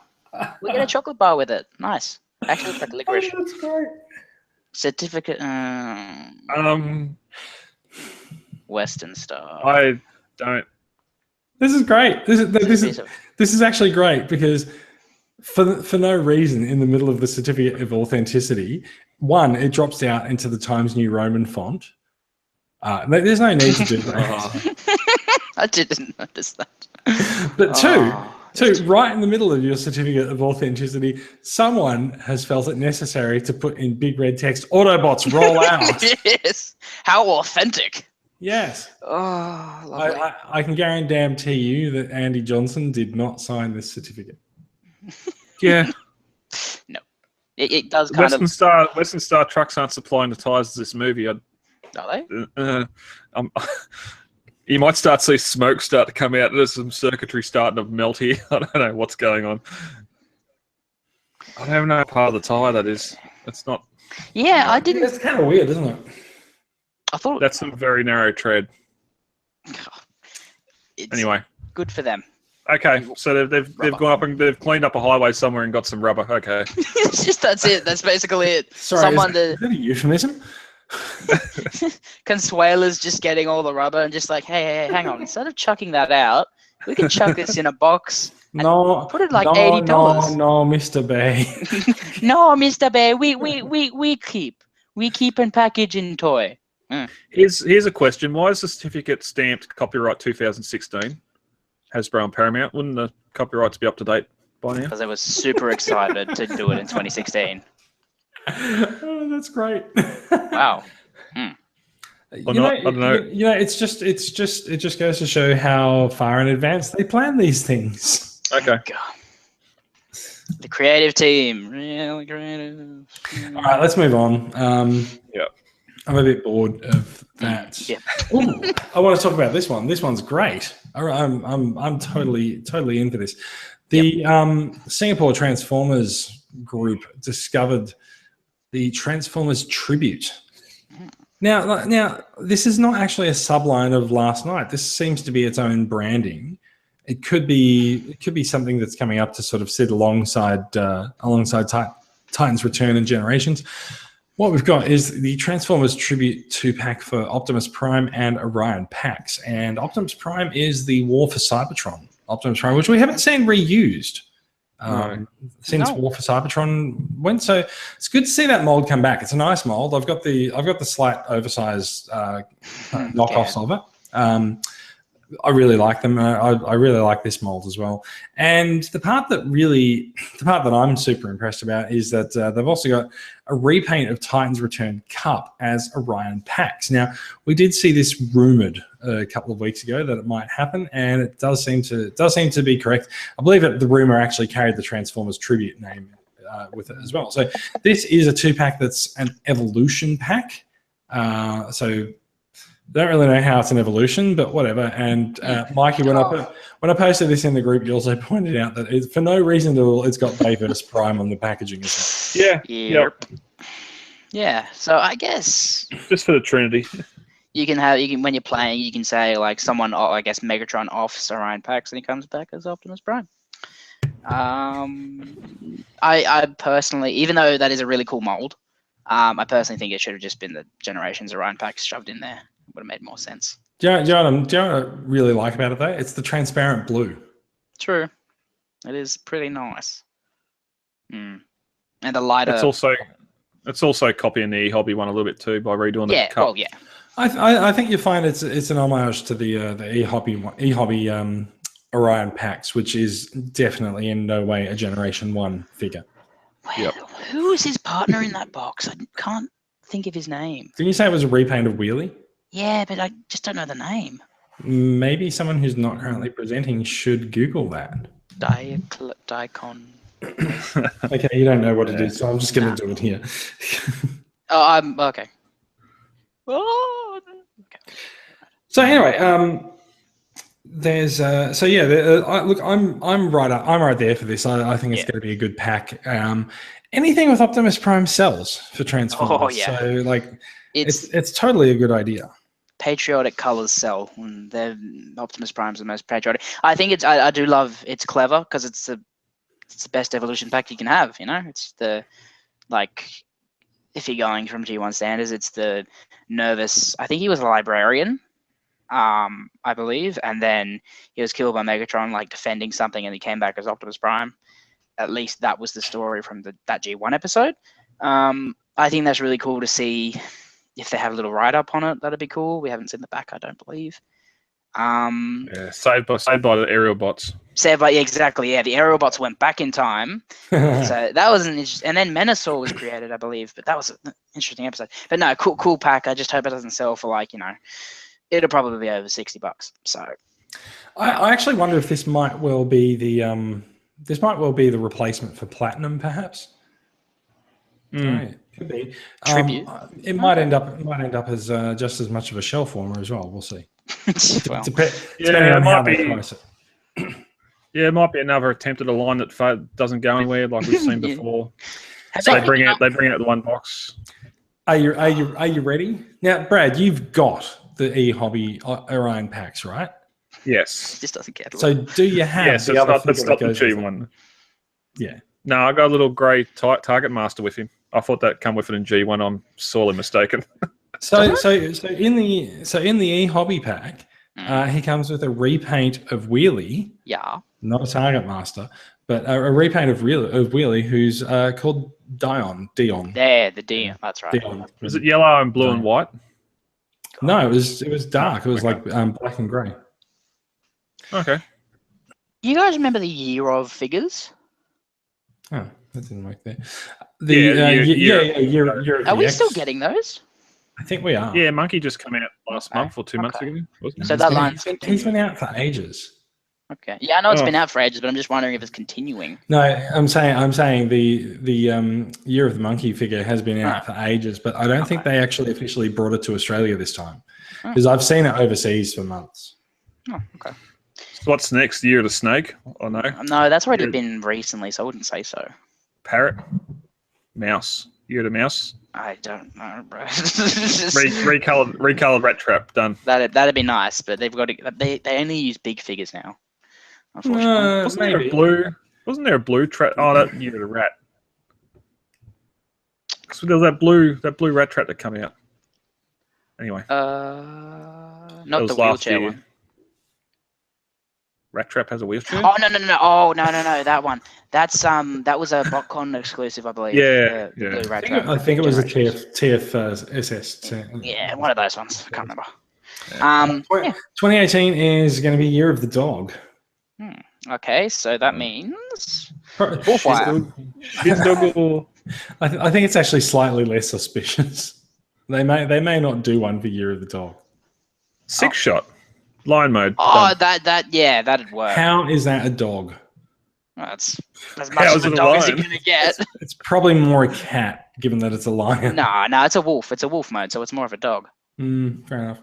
We get a chocolate bar with it. Nice. Actually, looks like licorice. Oh, that's great. Certificate. Western Star. I don't. This is great. This is actually great because for no reason in the middle of the certificate of authenticity, one, it drops out into the Times New Roman font. There's no need to do that. I didn't notice that. But two, right in the middle of your certificate of authenticity, someone has felt it necessary to put in big red text, Autobots roll out. Yes. How authentic. Yes. Oh, lovely. I can guarantee you that Andy Johnson did not sign this certificate. Yeah. No. It does kind Western Star trucks aren't supplying the tyres to this movie. Are they? You might start to see smoke start to come out. There's some circuitry starting to melt here. I don't know what's going on. I don't know what part of the tyre that is. It's not. Yeah, I didn't. It's kind of weird, isn't it? I thought that's some very narrow tread. Anyway, good for them. Okay, so they've gone up and they've cleaned up a highway somewhere and got some rubber. Okay, that's it. That's basically it. Sorry, is that a euphemism? Consuela's just getting all the rubber and just like, hey, hang on. Instead of chucking that out, we can chuck this in a box. And put it like $80. No, Mr. Bay. No, Mr. Bay. We keep and package in toy. Here's a question: why is the certificate stamped copyright 2016? Hasbro and Paramount. Wouldn't the copyrights be up to date by now? Because I was super excited to do it in 2016. Oh, that's great! Wow. I don't know. It just goes to show how far in advance they plan these things. Okay. The creative team, really creative. All right, let's move on. Yeah. I'm a bit bored of that. Yeah. Ooh, I want to talk about this one. This one's great. All right, I'm totally in for this. The Singapore Transformers group discovered the Transformers tribute. Now, this is not actually a subline of Last Night. This seems to be its own branding. It could be something that's coming up to sort of sit alongside Titan's Return and Generations. What we've got is the Transformers Tribute 2-pack for Optimus Prime and Orion packs. And Optimus Prime is the War for Cybertron Optimus Prime, which we haven't seen reused since War for Cybertron went. So it's good to see that mold come back. It's a nice mold. I've got the slight oversized knockoffs of it. I really like them. I really like this mold as well. And the part that I'm super impressed about is that they've also got a repaint of Titan's Return Cup as Orion packs. Now, we did see this rumored a couple of weeks ago that it might happen, and it does seem to be correct. I believe that the rumor actually carried the Transformers Tribute name with it as well. So this is a 2-pack that's an evolution pack. So don't really know how it's an evolution, but whatever. And Mikey, when I posted this in the group, you also pointed out that for no reason at all, it's got Bayverse Prime on the packaging as well. Yeah. So I guess just for the Trinity, you can when you're playing, you can say like someone, I guess Megatron offs Orion packs, and he comes back as Optimus Prime. I personally, even though that is a really cool mold, I personally think it should have just been the Generations Orion packs shoved in there. Would have made more sense. Do you know what I really like about it though? It's the transparent blue. True, it is pretty nice. And the lighter. It's also copying the E-Hobby one a little bit too by redoing the cup. Well, yeah. I think you find it's an homage to the E-Hobby Orion packs, which is definitely in no way a Generation 1 figure. Well, who is his partner in that box? I can't think of his name. Didn't you say it was a repaint of Wheelie? Yeah, but I just don't know the name. Maybe someone who's not currently presenting should Google that. Daikon. Okay, you don't know what it is, so I'm just going to do it here. I'm okay. Oh, okay. So anyway, there's look, I'm right there for this. I think it's going to be a good pack. Anything with Optimus Prime sells for Transformers. Oh yeah. So like, it's totally a good idea. Patriotic colors sell, and Optimus Prime's the most patriotic. I think I do love. It's clever because it's the best evolution pack you can have. You know, it's the if you're going from G1 standards, it's the nervous. I think he was a librarian, I believe, and then he was killed by Megatron, like defending something, and he came back as Optimus Prime. At least that was the story from that G1 episode. I think that's really cool to see. If they have a little write-up on it, that'd be cool. We haven't seen the back, I don't believe. Saved by the aerial bots. Exactly. Yeah, the aerial bots went back in time. So that was an interesting. And then Menasor was created, I believe. But that was an interesting episode. But no, cool pack. I just hope it doesn't sell for it'll probably be over $60. So I actually wonder if this might well be the replacement for Platinum, perhaps. Right. Could be tribute. It might end up as just as much of a shell former as well. We'll see. It might be. Yeah, it might be another attempt at a line that doesn't go anywhere, like we've seen before. So they bring out the one box. Are you ready now, Brad? You've got the E-Hobby Orion packs, right? Yes. It just doesn't get. So do you have the other figure that goes with G1? Yeah. No, I got a little grey Target Master with him. I thought that come with it in G1. I'm sorely mistaken. So in the E-Hobby pack, he comes with a repaint of Wheelie. Yeah. Not a Target Master, but a repaint of Wheelie, who's called Dion. Yeah, the Dion. That's right. Dion. Was it yellow and blue and white? No, it was dark. It was like black and grey. Okay. You guys remember the Year of figures? Oh, that didn't work there. Are we still getting those? I think we are. Yeah, Monkey just came out last month or 2 months ago. Wasn't So it? that line's he's been out for ages. Okay. Yeah, I know it's been out for ages, but I'm just wondering if it's continuing. No, I'm saying the Year of the Monkey figure has been out for ages, but I don't think they actually officially brought it to Australia this time because I've seen it overseas for months. Oh, okay. So what's next? Year of the Snake? Or no? No, that's already been recently, so I wouldn't say so. Parrot? Mouse? Year of the Mouse. I don't know, bro. Recolored Rat Trap. Done. That'd be nice, but they've got to. They only use big figures now. Unfortunately, Wasn't there a blue trap? Oh, that Year of the Rat. So there was that blue rat trap that came out. Anyway. Not the wheelchair one. Rat Trap has a wheelchair? Oh no! Oh no! That one. That was a BotCon exclusive, I believe. Yeah. Blue Rat Trap. I think it was a TFSS. Yeah, one of those ones. I can't remember. 2018 is going to be Year of the Dog. Okay, so that means Bullfire. I think it's actually slightly less suspicious. They may not do one for Year of the Dog. Six shot. Lion mode. Oh, that'd work. How is that a dog? That's as much as a dog as you're gonna get. It's probably more a cat, given that it's a lion. No, it's a wolf. It's a wolf mode, so it's more of a dog. Fair enough.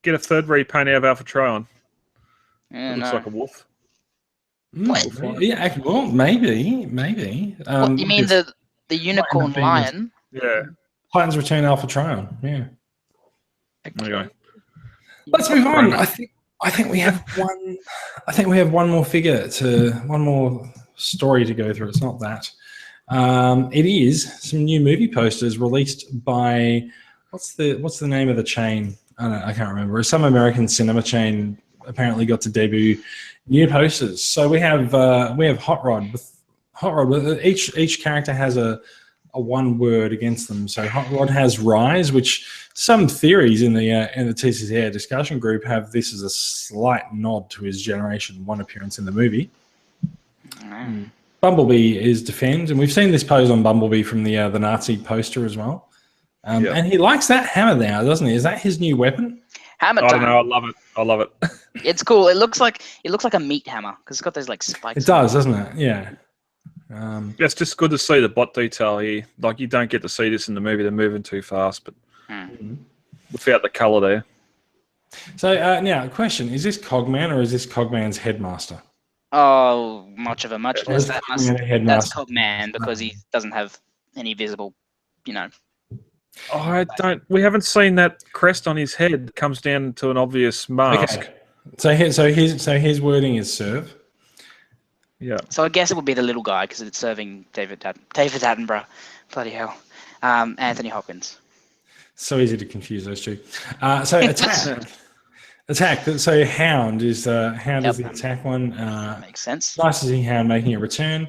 Get a third repaint out of Alpha Trion. Yeah, Looks like a wolf. Yeah, well, maybe. What, you mean the unicorn lion? Yeah. Titans Return Alpha Trion. Yeah. Anyway. Let's move on. I think we have one. I think we have one more one more story to go through. It's not that. It is some new movie posters released by what's the name of the chain? I can't remember. Some American cinema chain apparently got to debut new posters. So we have Hot Rod. Each character has a one word against them. So Hot Rod has Rise, which some theories in the TCCA discussion group have this as a slight nod to his Generation 1 appearance in the movie. Bumblebee is Defend, and we've seen this pose on Bumblebee from the Nazi poster as well. And he likes that hammer now, doesn't he? Is that his new weapon? Hammer I time. don't know. I love it. It's cool. It looks like a meat hammer because it's got those like spikes. It does, doesn't it? Yeah. It's just good to see the bot detail here. Like, you don't get to see this in the movie. They're moving too fast, but without the colour there. So now, question: is this Cogman or is this Cogman's headmaster? Oh, much of a muchness. That's headmaster. Cogman because he doesn't have any visible, We haven't seen that crest on his head comes down to an obvious mask. Okay. So his wording is serve. Yeah. So I guess it would be the little guy because it's serving David Attenborough. Bloody hell. Anthony Hopkins. So easy to confuse those two. So attack. So Hound is the attack one. Makes sense. Nice to see Hound making a return.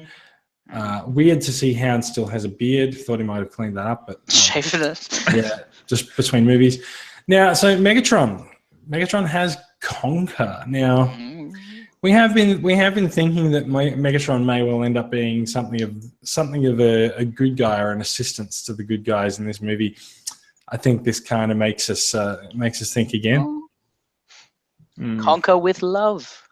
Weird to see Hound still has a beard. Thought he might have cleaned that up, but shaving it. Yeah, just between movies. Now, so Megatron has Conquer. Now, we have been thinking that Megatron may well end up being something of a good guy or an assistance to the good guys in this movie. I think this kind of makes us think again. Conquer with love.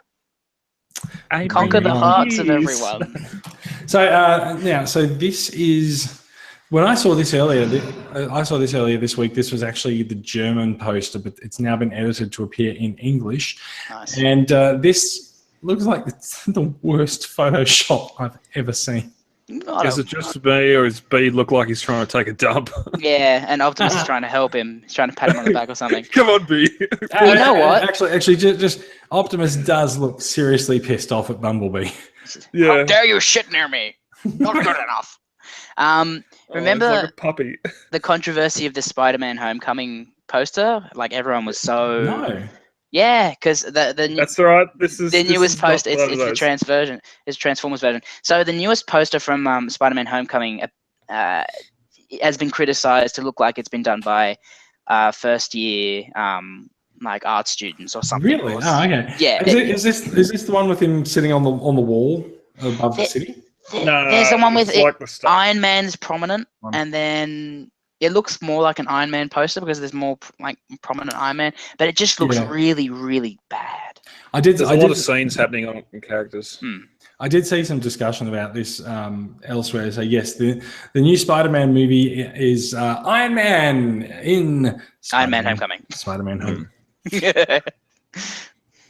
Conquer the hearts of everyone. So this is when I saw this earlier. I saw this earlier this week. This was actually the German poster, but it's now been edited to appear in English. Nice. And this looks like it's the worst Photoshop I've ever seen. Is it just me, or does B look like he's trying to take a dump? Yeah, and Optimus is trying to help him. He's trying to pat him on the back or something. Come on, B. You know what? Actually, just Optimus does look seriously pissed off at Bumblebee. Yeah. How dare you shit near me? Not good enough. Remember like a puppy. The controversy of the Spider-Man Homecoming poster? Like everyone was so. No. Yeah, because that's right. This is the newest poster. It's the trans version. It's Transformers version. So the newest poster from Spider-Man Homecoming has been criticized to look like it's been done by first year like art students or something. Really? Oh, okay. Yeah. Is this the one with him sitting on the wall above the city? No, there's the one with like Iron Man's prominent, and then it looks more like an Iron Man poster because there's more like prominent Iron Man, but it just looks really, really bad. There's a lot of scenes happening on characters. I did see some discussion about this elsewhere. So yes, the new Spider-Man movie is Iron Man in Iron Man Homecoming. Spider-Man Home.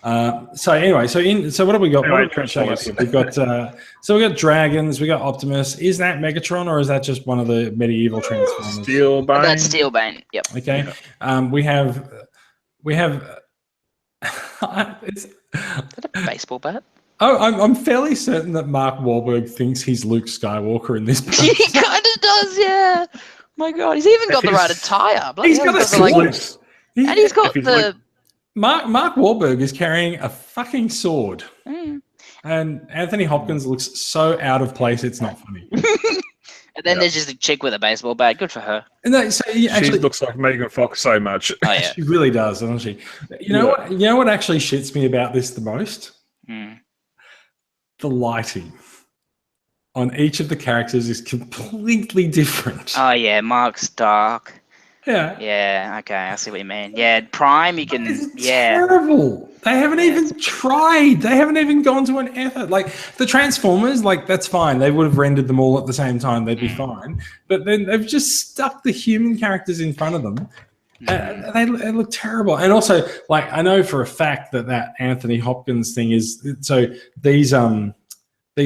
So anyway, so what have we got? Anyway, What have we got showing us here? We've got so we got dragons, we got Optimus. Is that Megatron or is that just one of the medieval Transformers? Steelbane. That's Steelbane. Yep. Okay. We have Is that a baseball bat? Oh, I'm fairly certain that Mark Wahlberg thinks he's Luke Skywalker in this. He kind of does, yeah. My God, he's even got the right attire. He's got a sword. And he's got the... Mark Wahlberg is carrying a fucking sword. Mm. And Anthony Hopkins looks so out of place, it's not funny. And then there's just a chick with a baseball bat. Good for her. And she actually looks like Megan Fox so much. Oh, yeah. She really does, doesn't she? You know what actually shits me about this the most? The lighting on each of the characters is completely different. Oh, yeah. Mark's dark. Yeah. Yeah, okay. I see what you mean. Yeah, Prime, you can... It's terrible. They haven't even tried. They haven't even gone to an effort. Like, the Transformers, like, that's fine. They would have rendered them all at the same time. They'd be fine. But then they've just stuck the human characters in front of them. They look terrible. And also, like, I know for a fact that Anthony Hopkins thing is... So these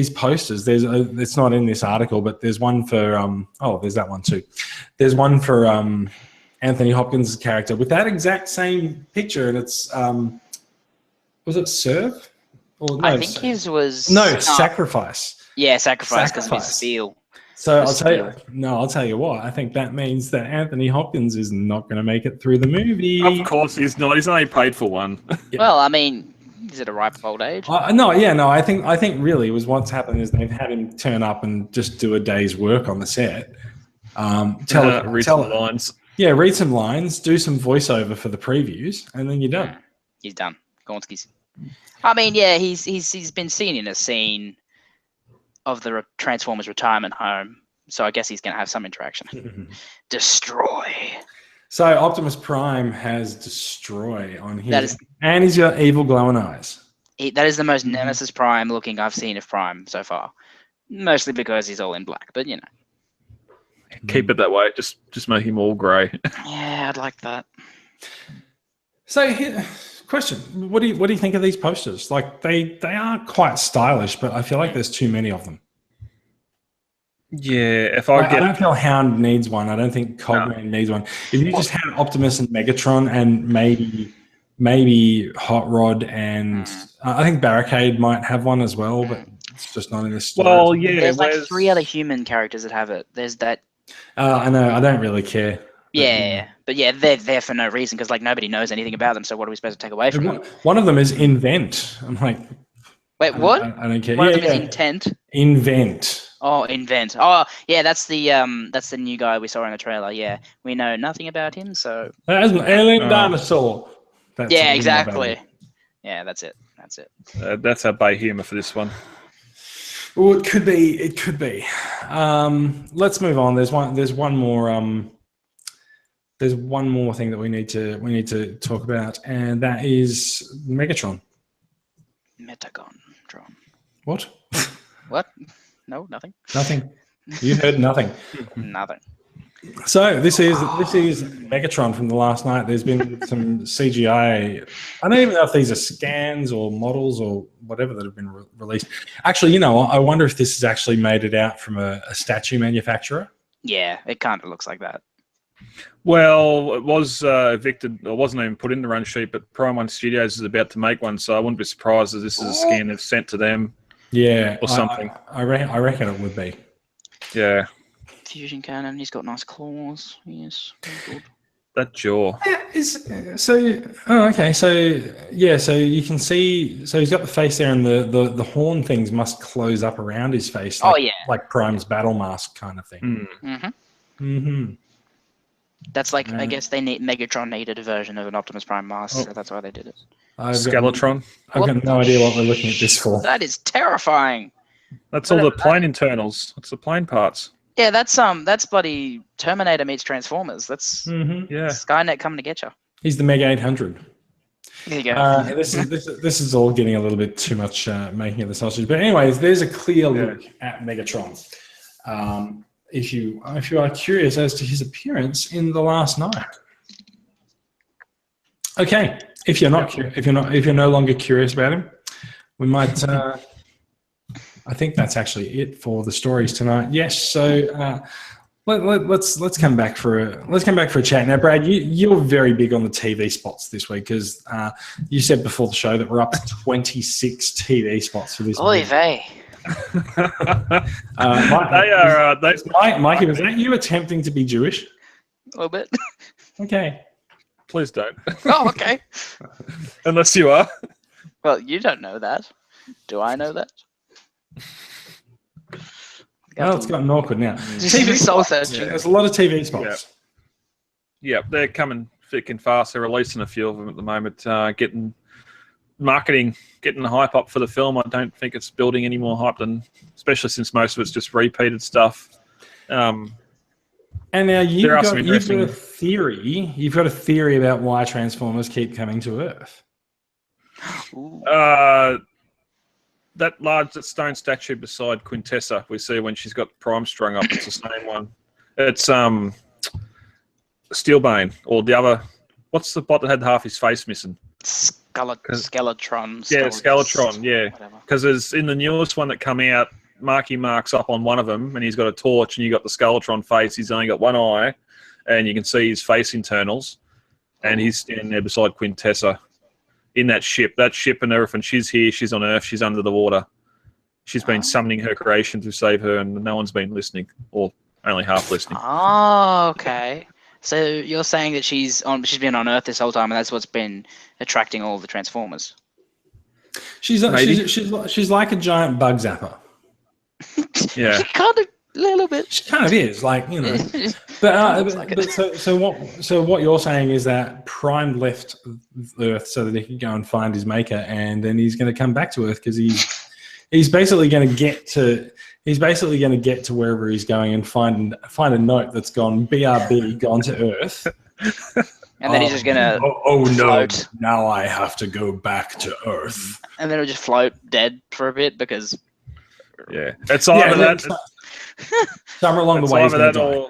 posters, it's not in this article, but there's one for... there's that one too. There's one for Anthony Hopkins' character with that exact same picture, and it's... was it Serve? Or, no, I think his was... No, Sacrifice. Yeah, Sacrifice, because we steal. So I'll tell you what. I think that means that Anthony Hopkins is not going to make it through the movie. Of course he's not. He's only paid for one. Yeah. Well, I mean, is it a ripe old age? No. I think really was what's happened is they've had him turn up and just do a day's work on the set. Read some lines. Yeah, read some lines, do some voiceover for the previews, and then you're done. He's done. Gonski's. I mean, yeah, he's been seen in a scene of the Transformers retirement home, so I guess he's going to have some interaction. Destroy. So Optimus Prime has Destroy on his, and he's got evil glowing eyes. That is the most Nemesis Prime looking I've seen of Prime so far. Mostly because he's all in black, but you know. Keep it that way. Just make him all grey. Yeah, I'd like that. So question: What do you think of these posters? Like they are quite stylish, but I feel like there's too many of them. Yeah, I don't feel Hound needs one. I don't think Cogman needs one. If you just had Optimus and Megatron and maybe Hot Rod and I think Barricade might have one as well, but it's just not in this story. Well, yeah, there's like 3 other human characters that have it. There's that. I know. I don't really care. Yeah, but yeah, they're there for no reason because like nobody knows anything about them. So what are we supposed to take away from them? One of them is Invent. I'm like, wait, what? I don't care. One of them is Intent. Invent. Oh, Invent. Oh, yeah, that's the new guy we saw in the trailer. Yeah, we know nothing about him, so. That's an alien dinosaur. That's exactly. Yeah, that's it. That's our bay humour for this one. Well, it could be. It could be. Let's move on. There's one more thing that we need to talk about, and that is Megatron. Metagon. What? What? No, nothing. Nothing. You heard nothing. Nothing. So this is Megatron from the last night. There's been some CGI. I don't even know if these are scans or models or whatever that have been released. Actually, you know, I wonder if this has actually made it out from a statue manufacturer. Yeah, it kind of looks like that. Well, it was evicted. It wasn't even put in the run sheet, but Prime One Studios is about to make one, so I wouldn't be surprised if this is a scan they've sent to them. Yeah, or something. I reckon it would be. Yeah. Fusion cannon. He's got nice claws. Yes, good. That jaw. Yeah, so you can see. So he's got the face there, and the horn things must close up around his face. Like, like Prime's battle mask kind of thing. That's like I guess Megatron needed a version of an Optimus Prime mask, so that's why they did it. Skeletron. I've got no idea what we're looking at this for. That is terrifying. That's all the plane internals. That's the plane parts. Yeah, that's bloody Terminator meets Transformers. That's Skynet coming to get you. He's the Mega 800. There you go. This is all getting a little bit too much making of the sausage. But anyways, there's a clear look at Megatron. If you are curious as to his appearance in The Last Night. Okay, if you're no longer curious about him, we might. I think that's actually it for the stories tonight. Yes, so let's come back for a chat now. Brad, you're very big on the TV spots this week because you said before the show that we're up to 26 TV spots for this. Oy vey. Mikey, was that you attempting to be Jewish? A little bit. Okay. Please don't. Oh, okay. Unless you are. Well, you don't know that. Do I know that? Well, it's gotten awkward now. TV soul searching. Yeah, there's a lot of TV spots. Yeah, they're coming thick and fast. They're releasing a few of them at the moment. Getting marketing, getting the hype up for the film. I don't think it's building any more hype than, especially since most of it's just repeated stuff. And now you've got a theory. You've got a theory about why Transformers keep coming to Earth. That stone statue beside Quintessa we see when she's got Prime strung up, it's the same one. It's Steelbane, or the other. What's the bot that had half his face missing? Skeletron. Yeah, Skeletron. Yeah, because there's in the newest one that come out, Marky Mark's up on one of them, and he's got a torch, and you got the Skeletron face. He's only got one eye, and you can see his face internals, and he's standing there beside Quintessa. In that ship and everything. She's here, she's on Earth, she's under the water. She's been summoning her creation to save her, and no one's been listening, or only half listening. Oh, okay. So you're saying that she's been on Earth this whole time, and that's what's been attracting all the Transformers. She's like a giant bug zapper. Yeah. Kind of, a little bit. She kind of is, like, you know. So what you're saying is that Prime left Earth so that he could go and find his maker, and then he's going to come back to Earth because he's basically going to get to wherever he's going and find a note that's gone BRB, gone to Earth. And then he's just going to float. No, now I have to go back to Earth. And then it'll just float dead for a bit because... Yeah. It's either that... Somewhere along the way he's going to die.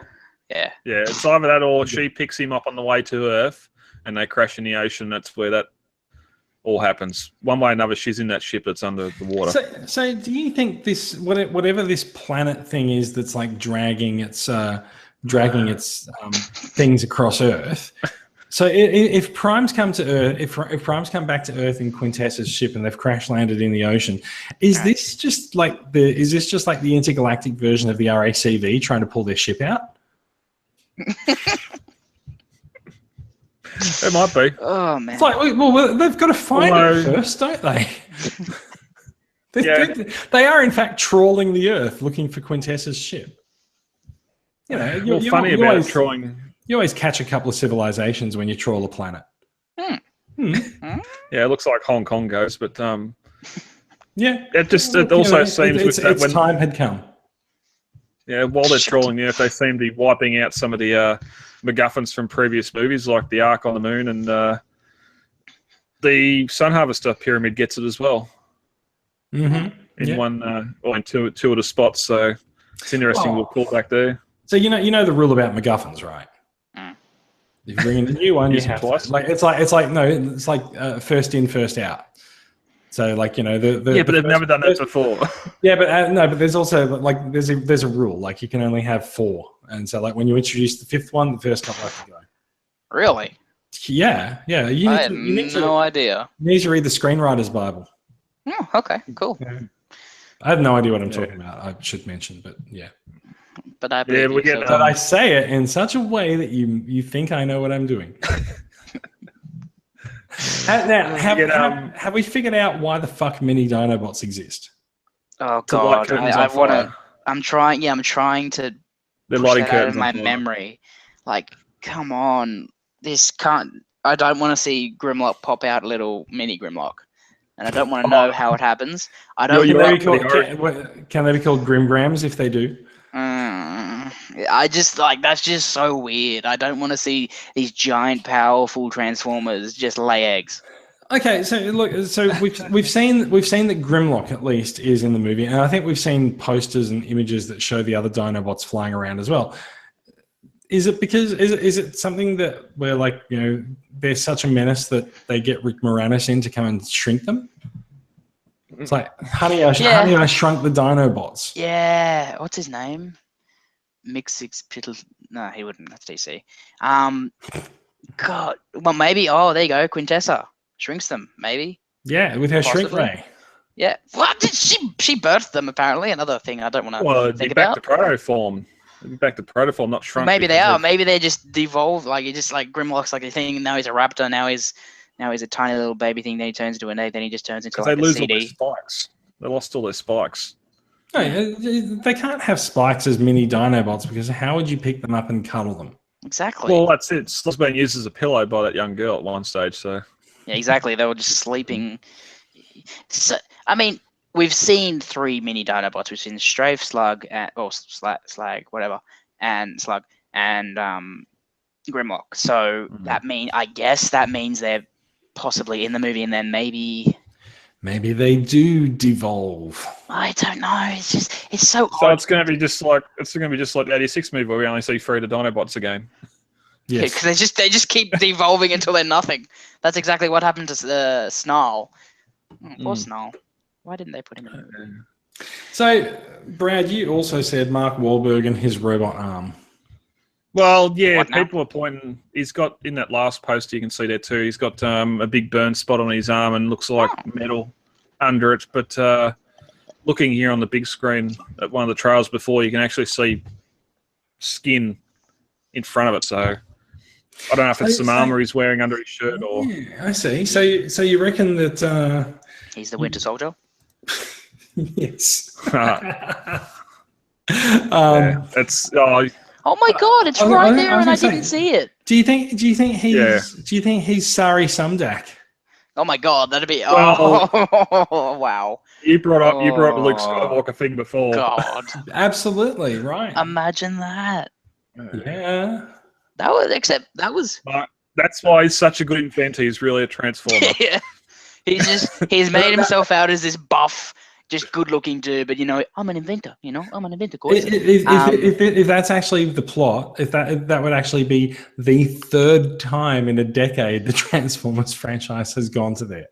Yeah. Yeah, it's either that or she picks him up on the way to Earth and they crash in the ocean. That's where that all happens. One way or another, she's in that ship that's under the water. So do you think this, whatever this planet thing is that's like dragging its things across Earth, so if Primes come to Earth, if Primes come back to Earth in Quintessa's ship and they've crash landed in the ocean, is this just like the intergalactic version of the RACV trying to pull their ship out? It might be. Oh man! It's like, well, they've got to find it first, don't they? They are in fact trawling the Earth looking for Quintessa's ship. You know, you always catch a couple of civilizations when you trawl a planet. Yeah, it looks like Hong Kong goes, but yeah, it also seems that when time had come. Yeah, while they're trawling the Earth, they seem to be wiping out some of the MacGuffins from previous movies, like the Ark on the Moon, and the Sun Harvester pyramid gets it as well. Mm-hmm. In one or in two of the spots, so it's interesting. We'll call back there. So you know the rule about MacGuffins, right? If you bring in a new one, you have twice. It's like first in, first out. So like, you know, but they've never done that before. Yeah, but no, but there's also like there's a rule, like you can only have 4, and so like when you introduce the 5th one, the first couple have to go. Really? Yeah. I had no idea. You need to read the Screenwriter's Bible. Oh, okay, cool. Yeah. I have no idea what I'm talking about. I should mention, but yeah. But I believe but I say it in such a way that you think I know what I'm doing. Now, have we figured out why the fuck mini Dinobots exist? Oh god, I'm trying to They're push lighting that out of curtains my on fire. memory. Like, come on, this can't. I don't want to see Grimlock pop out a little mini Grimlock, and I don't want to know how it happens. I don't. Can they be called Grimgrams if they do? I just like that's just so weird. I don't want to see these giant, powerful Transformers just lay eggs. Okay, so look, we've seen that Grimlock at least is in the movie, and I think we've seen posters and images that show the other Dinobots flying around as well. Is it because is it something that where like they're such a menace that they get Rick Moranis in to come and shrink them? It's like Honey, I Shrunk the Dinobots. Yeah, what's his name? Mixix Piddle. No, he wouldn't. That's DC. God, well maybe. Oh, there you go. Quintessa shrinks them. Maybe. Yeah, with her shrink ray. Yeah. What did she birthed them? Apparently, another thing I don't want to think about. Back to protoform. Back to protoform, not shrunk. Maybe they are. Maybe they're just devolved. Like, you just like Grimlock's like a thing. Now he's a raptor. Now he's a tiny little baby thing. Then he turns into an egg. Then he just turns into like they lose a CD. all their spikes. They lost all their spikes. No, they can't have spikes as mini Dinobots because how would you pick them up and cuddle them? Exactly. Well, that's it. It's being used as a pillow by that young girl at one stage. So. Yeah, exactly. They were just sleeping. So, I mean, we've seen 3 mini Dinobots. We've seen Strafe, Slug, Slag, whatever, and Slug, and Grimlock. So I guess that means they're possibly in the movie, and then maybe they do devolve. I don't know. It's so. So it's going to be just like the '86 movie where we only see 3 of the Dinobots again. Yes, because they just keep devolving until they're nothing. That's exactly what happened to Snarl. Poor Snarl. Why didn't they put him in the movie? So, Brad, you also said Mark Wahlberg and his robot arm. Well, yeah, people are pointing. He's got, in that last poster, you can see there too, he's got a big burn spot on his arm and looks like metal under it. But looking here on the big screen at one of the trailers before, you can actually see skin in front of it. So I don't know if it's some armor he's wearing under his shirt or... Yeah, I see. So you reckon that... He's the Winter Soldier? Yes. It's... Oh my God! It's right there, and I didn't see it. Do you think he's Sari Sumdak? Oh my God, that'd be wow. You brought up the Luke Skywalker thing before. God, absolutely right. Imagine that. Yeah. That was. That's why he's such a good inventor. He's really a transformer. Yeah. He's made himself out as this buff, just good-looking dude, but I'm an inventor. I'm an inventor. If that's actually the plot, if that would actually be the 3rd time in a decade the Transformers franchise has gone to there.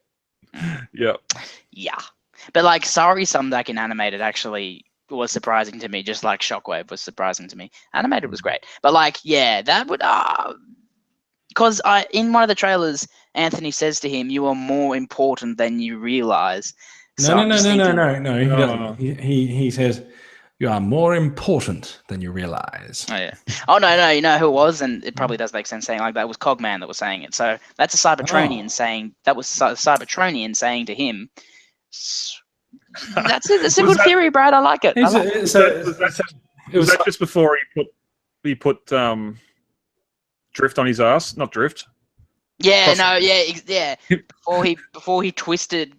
Yeah. Yeah, but like Sari Sumdak in animated actually was surprising to me, just like Shockwave was surprising to me. Animated was great, but like that would because in one of the trailers, Anthony says to him, "You are more important than you realize." So No. He doesn't. He says, "You are more important than you realize." Oh yeah. Oh no. You know who it was, and it probably does make sense saying like that. It was Cogman that was saying it. So that's a Cybertronian saying that was Cybertronian saying to him. That's it. It's a good theory, Brad. I like it. Was that just before he put Drift on his ass? Not Drift. Yeah, Before he twisted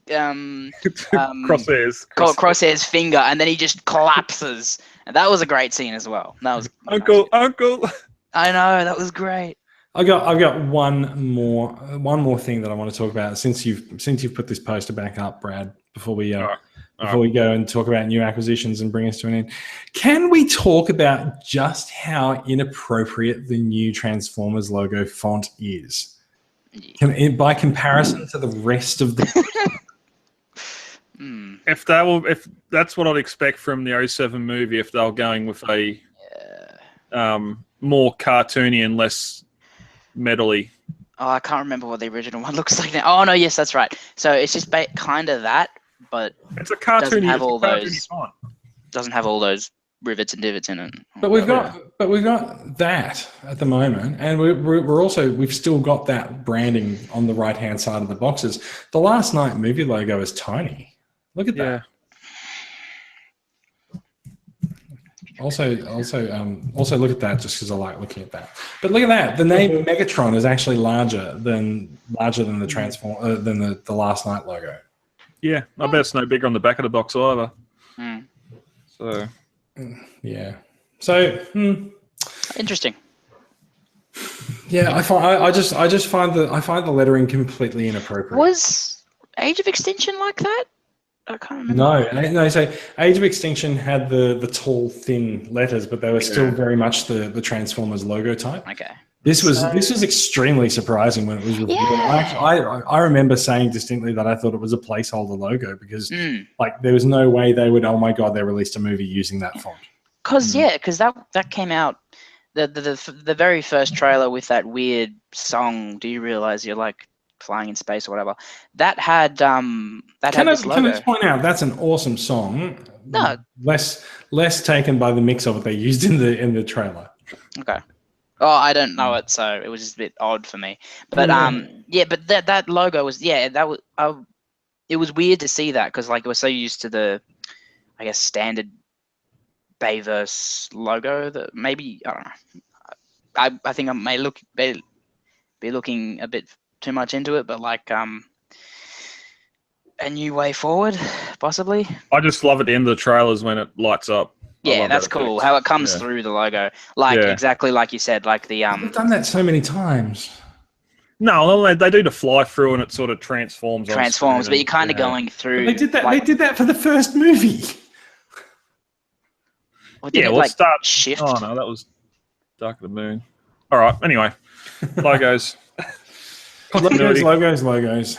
Crosshair's finger, and then he just collapses, and that was a great scene as well. That was Uncle. I know, that was great. I've got one more thing that I want to talk about since you've put this poster back up, Brad. Before we go and talk about new acquisitions and bring us to an end, can we talk about just how inappropriate the new Transformers logo font is? By comparison to the rest of the... If that's what I'd expect from the 07 movie, if they're going with a more cartoony and less metally. Oh, I can't remember what the original one looks like now. Oh no, yes, that's right. So it's just kind of that, but it's a cartoony. Doesn't have all those rivets and divots in it. But we've got that at the moment, and we've still got that branding on the right hand side of the boxes. The Last Night movie logo is tiny. Look at that. Also look at that, just because I like looking at that. But look at that. The name Megatron is actually larger than the than the Last Night logo. Yeah, I bet it's no bigger on the back of the box either. So. Yeah. So interesting. Yeah, I just find the lettering completely inappropriate. Was Age of Extinction like that? I can't remember. No. So Age of Extinction had the tall, thin letters, but they were still very much the Transformers logo type. Okay. This was extremely surprising when it was revealed. Yeah. I remember saying distinctly that I thought it was a placeholder logo because like there was no way they would. Oh my god, they released a movie using that font. Because that came out the very first trailer with that weird song. Do you realize you're like flying in space or whatever? That had this logo. Can I just point out that's an awesome song? No, less taken by the mix of it they used in the trailer. Okay. Oh, I don't know it, so it was just a bit odd for me. But but that logo was that was it was weird to see that because like we're so used to the, I guess, standard Bayverse logo that maybe I don't know. I think I may be looking a bit too much into it, but like a new way forward, possibly. I just love at the end of the trailers when it lights up. Yeah, that's cool. How it comes through the logo, like exactly like you said, like the We've done that so many times. No, they do the fly through and it sort of transforms. But you're kind of going through. But they did that. They did that for the first movie. We'll start. Shift. Oh no, that was Dark of the Moon. All right. Anyway, logos. Logos.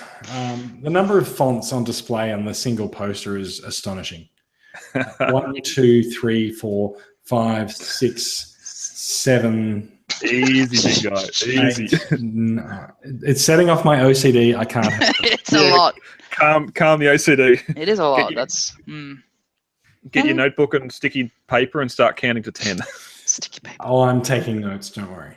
The number of fonts on display on the single poster is astonishing. 1, 2, 3, 4, 5, 6, 7. Easy, big guy. Easy. It's setting off my OCD. I can't. It's a lot. Calm the OCD. It is a lot. Get your notebook and sticky paper and start counting to 10. Sticky paper. Oh, I'm taking notes. Don't worry.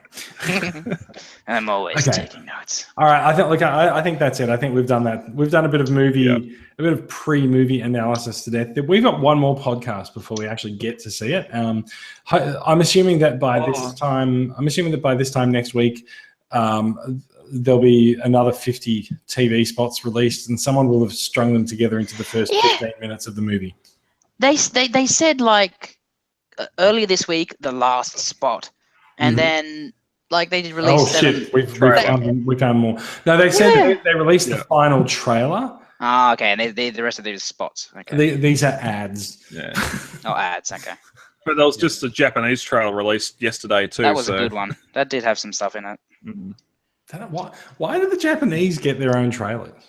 I'm always taking notes. All right. I think that's it. I think we've done that. We've done a bit of a bit of pre-movie analysis to death. We've got one more podcast before we actually get to see it. I'm assuming that by this time next week, there'll be another 50 TV spots released, and someone will have strung them together into the first 15 minutes of the movie. They said like earlier this week the last spot, and then like they did release. Oh shit! We found more. No, they said they released the final trailer. Ah, okay, and the rest of these spot. Okay, these are ads. Yeah. Oh, ads. Okay. But there was just a Japanese trailer released yesterday too. That was a good one. That did have some stuff in it. Mm-hmm. Why do the Japanese get their own trailers?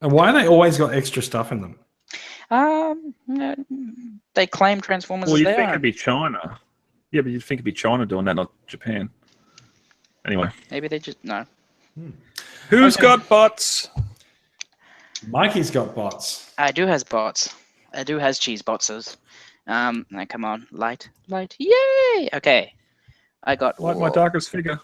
And why they always got extra stuff in them? They claim Transformers. Well, you'd think it'd be China. Yeah, but you'd think it'd be China doing that, not Japan. Anyway. Maybe they just no. Who's got bots? Mikey's got bots. I do has bots. I do has cheese boxes. Now come on, light, yay! Okay, I got like my darkest figure.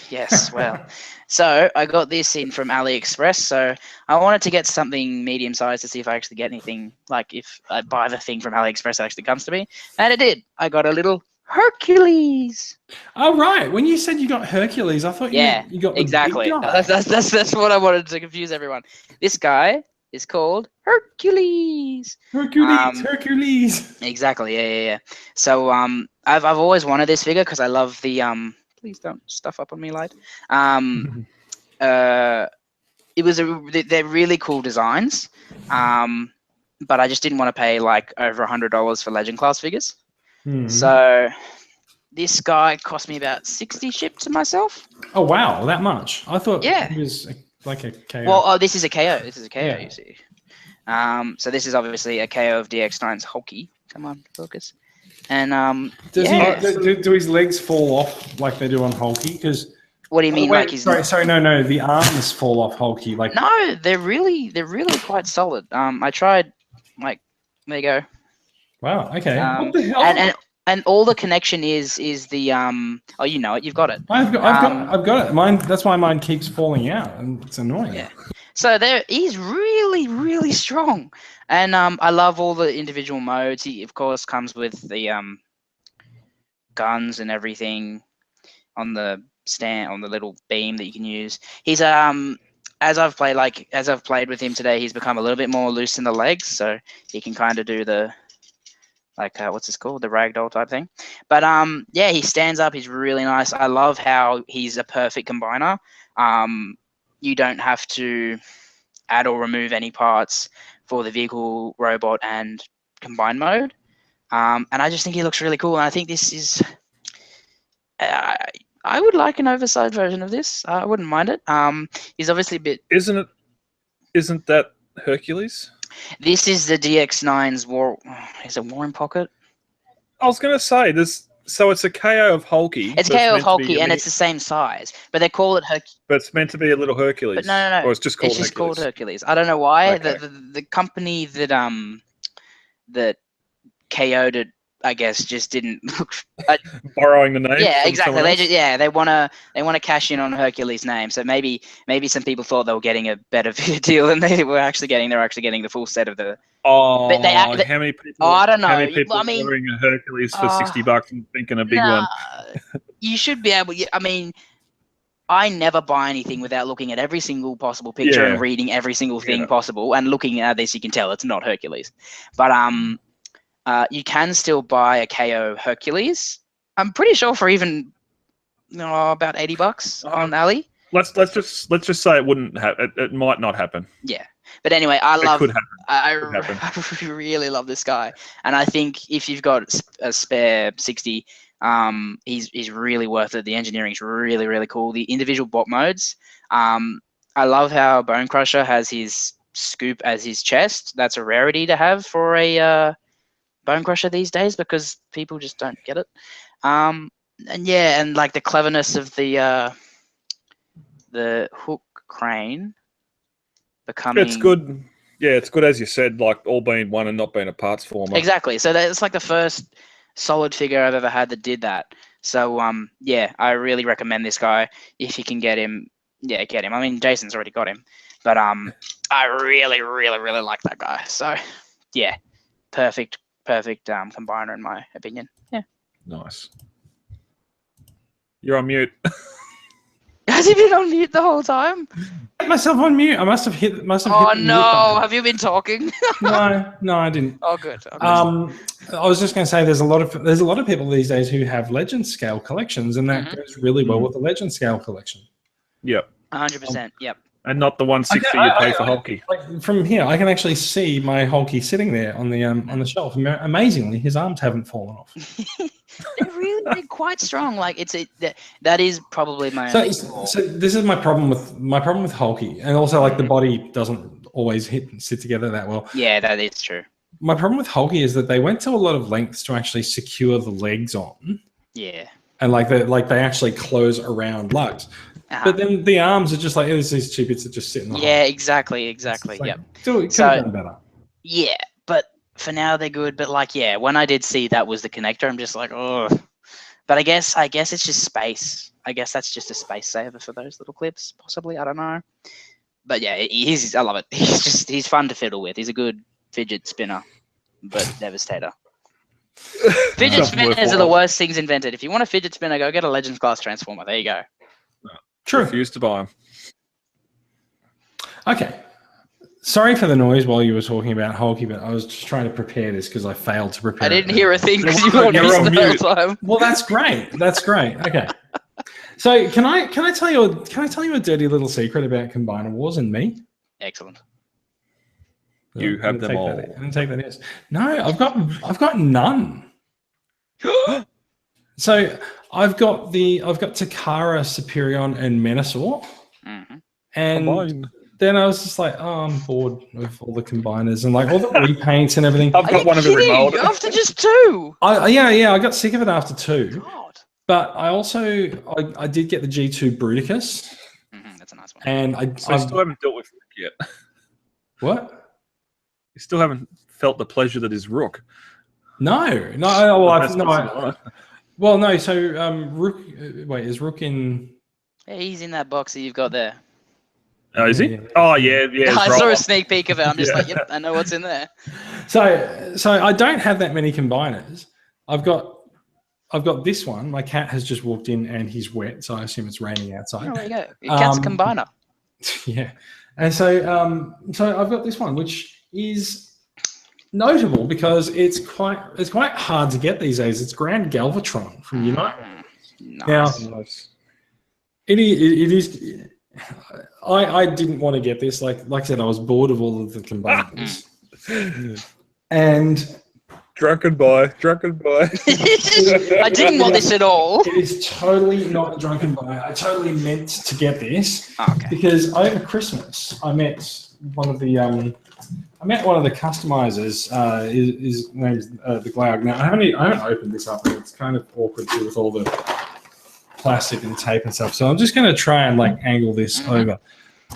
Yes, well, so I got this in from AliExpress. So I wanted to get something medium sized to see if I actually get anything. Like if I buy the thing from AliExpress, it actually comes to me, and it did. I got a little Hercules. Oh right, when you said you got Hercules, I thought you got exactly. The big guy. That's what I wanted to confuse everyone. This guy is called Hercules. Hercules. Exactly. Yeah. So I've always wanted this figure because I love the Please don't stuff up on me, Light. It was they're really cool designs, but I just didn't want to pay like over $100 for Legend class figures. So this guy cost me about 60 shipped to myself. Oh wow, that much? I thought it was like a KO. Well, this is a KO. This is a KO. You see. So this is obviously a KO of DX9's Hulky. Come on, focus. And do his legs fall off like they do on Hulky? Because what do you mean? Like he's sorry, no, the arms fall off Hulky. Like no, they're really quite solid. I tried, like there you go. Wow. Okay. What the hell? And all the connection is the oh, you know it, you've got it. I've got it. Mine. That's why mine keeps falling out, and it's annoying. Yeah. So he's really strong, and I love all the individual modes. He of course comes with the guns and everything on the stand, on the little beam that you can use. He's as I've played with him today, he's become a little bit more loose in the legs, so he can kind of do the what's this called, the ragdoll type thing. But he stands up. He's really nice. I love how he's a perfect combiner. You don't have to add or remove any parts for the vehicle, robot, and combined mode. And I just think he looks really cool. And I think this is. I would like an oversized version of this. I wouldn't mind it. He's obviously a bit. Isn't that Hercules? This is the DX9's war. Is it War in Pocket? I was going to say this. So it's a KO of Hulky. It's KO of Hulky, and it's the same size, but they call it Hercules. But it's meant to be a little Hercules. But no. Or it's just called It's Hercules. called Hercules. I don't know why. Okay. The company that KO'd it, I guess, just didn't look. Borrowing the name. Yeah, from exactly. someone else? They wanna cash in on Hercules' name. So maybe some people thought they were getting a better deal than they were actually getting. They're actually getting the full set of the. Oh, But how many people? Oh, I don't know. How many people I mean, ordering a Hercules for $60 and thinking a big one? You should be able. I mean, I never buy anything without looking at every single possible picture and reading every single thing possible. And looking at this, you can tell it's not Hercules. But you can still buy a KO Hercules. I'm pretty sure for even about $80 on Ali. Let's just say it wouldn't happen. It might not happen. Yeah, but anyway, It could happen. I happen. really love this guy, and I think if you've got a spare 60, he's really worth it. The engineering's really, really cool. The individual bot modes. I love how Bone Crusher has his scoop as his chest. That's a rarity to have for a Bone Crusher these days because people just don't get it. And like the cleverness of the hook crane becoming. It's good. Yeah, it's good as you said, like all being one and not being a parts former. Exactly. So that's like the first solid figure I've ever had that did that. So I really recommend this guy if you can get him. Yeah, get him. I mean, Jason's already got him, but I really, really, really like that guy. So yeah, perfect combiner in my opinion. Yeah. Nice. You're on mute. Has he been on mute the whole time? Get myself on mute. I must have hit. Oh hit the mute no! button. Have you been talking? No, I didn't. Oh, good. I was just going to say there's a lot of people these days who have legend scale collections, and that goes really well with the legend scale collection. Yep. 100%. Yep. And not the 160 you pay for Hulky. Like from here, I can actually see my Hulky sitting there on the shelf. Amazingly, his arms haven't fallen off. They're quite strong. Like that is probably my. So this is my problem with Hulky, and also like the body doesn't always sit together that well. Yeah, that is true. My problem with Hulky is that they went to a lot of lengths to actually secure the legs on. Yeah. And they actually close around lugs. But then the arms are just like there's these two bits that just sit in the hole. Exactly. Like, Yep. Could have done better. Yeah, but for now they're good. But when I did see that was the connector, I'm just like, oh. But I guess it's just space. I guess that's just a space saver for those little clips, possibly. I don't know. But yeah, I love it. He's fun to fiddle with. He's a good fidget spinner, but devastator. Fidget spinners are the worst things invented. If you want a fidget spinner, go get a Legends class Transformer. There you go. True. Refuse to buy them. Okay. Sorry for the noise while you were talking about Hulky, but I was just trying to prepare this because I failed to prepare. I didn't hear a thing because you were on mute the whole time. Well, that's great. That's great. Okay. So can I tell you a dirty little secret about Combiner Wars and me? Excellent. You have them all. I'm gonna take that as no. I've got none. So I've got Takara, Superion, and Menasor, and then I was just like, oh, I'm bored of all the combiners and like all the repaints and everything. I've got one of every mold. After just two. I got sick of it after two. God. But I also I did get the G2 Bruticus. That's a nice one. And I still haven't dealt with Rook yet. What? You still haven't felt the pleasure that is Rook. No. Well, no. So Rook. Wait, is Rook in? Yeah, he's in that box that you've got there. Oh, is he? Yeah. Oh, yeah. I saw a sneak peek of it. I'm just like, yep, I know what's in there. So I don't have that many combiners. I've got this one. My cat has just walked in and he's wet, so I assume it's raining outside. Oh, there you go. Your cat's a combiner. Yeah, and so I've got this one, which is notable because it's quite hard to get these days. It's Grand Galvatron from United. Nice. Now, it is. I didn't want to get this. Like I said, I was bored of all of the combiners. And Drunken boy. I didn't want this at all. it is totally not a drunken buy. I totally meant to get this Okay. because over Christmas I met one of the customizers. His name's the Glaug. Now I haven't opened this up, and it's kind of awkward too with all the plastic and tape and stuff. So I'm just going to try and like angle this over.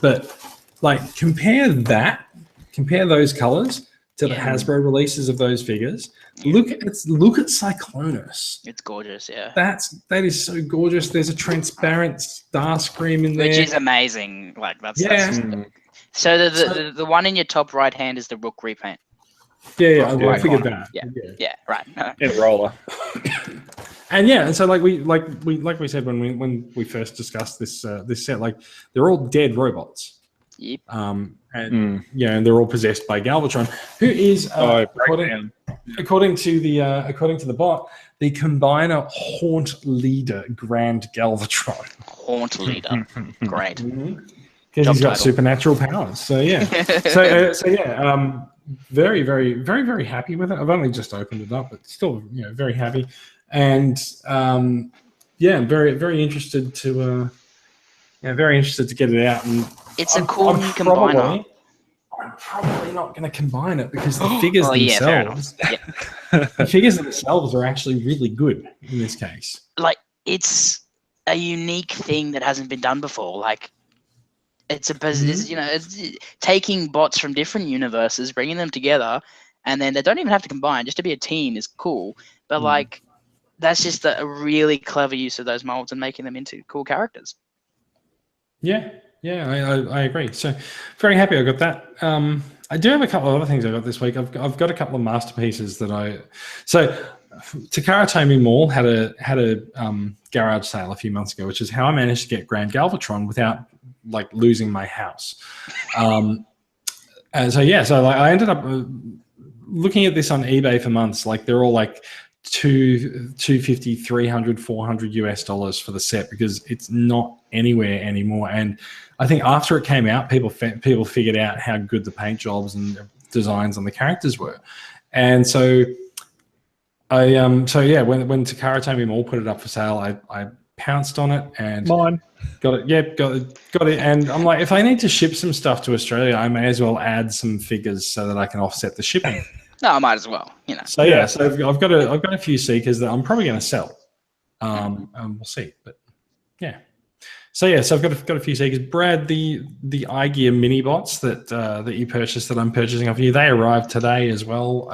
But like compare those colors to the Hasbro releases of those figures. Look at Cyclonus. It's gorgeous, yeah. That is so gorgeous. There's a transparent Starscream in there, Which is amazing. Like that's so the one in your top right hand is the Rook repaint. Yeah, I figured that. Yeah, right. In roller. And so like we said when we first discussed this set, like they're all dead robots. Yep. And they're all possessed by Galvatron, who is according to the bot, the combiner haunt leader Grand Galvatron. Haunt leader, great. Because he's got supernatural powers. So yeah, very, very, very, very happy with it. I've only just opened it up, but still, very happy, and very, very interested to get it out. And it's a cool new combiner. I'm probably not going to combine it because the figures themselves, Yeah. the figures themselves are actually really good in this case. Like it's a unique thing that hasn't been done before. Like it's it's taking bots from different universes, bringing them together, and then they don't even have to combine. Just to be a team is cool, but like that's just a really clever use of those molds and making them into cool characters. Yeah, I agree. So very happy I got that. I do have a couple of other things I got this week. I've got a couple of masterpieces that Takara Tomy Mall had a garage sale a few months ago, which is how I managed to get Grand Galvatron without like losing my house. And so I ended up looking at this on eBay for months. Like they're all like $250, $300, $400 for the set because it's not anywhere anymore. And I think after it came out, people figured out how good the paint jobs and designs on the characters were. And so when Takara Tomy Mall put it up for sale, I pounced on it and got it. Yeah, got it. And I'm like, if I need to ship some stuff to Australia, I may as well add some figures so that I can offset the shipping. No, I might as well. So so I've got a few Seekers that I'm probably going to sell. And we'll see. But yeah. So I've got a few Seekers. Brad, the iGear mini bots that you purchased that I'm purchasing off you, they arrived today as well.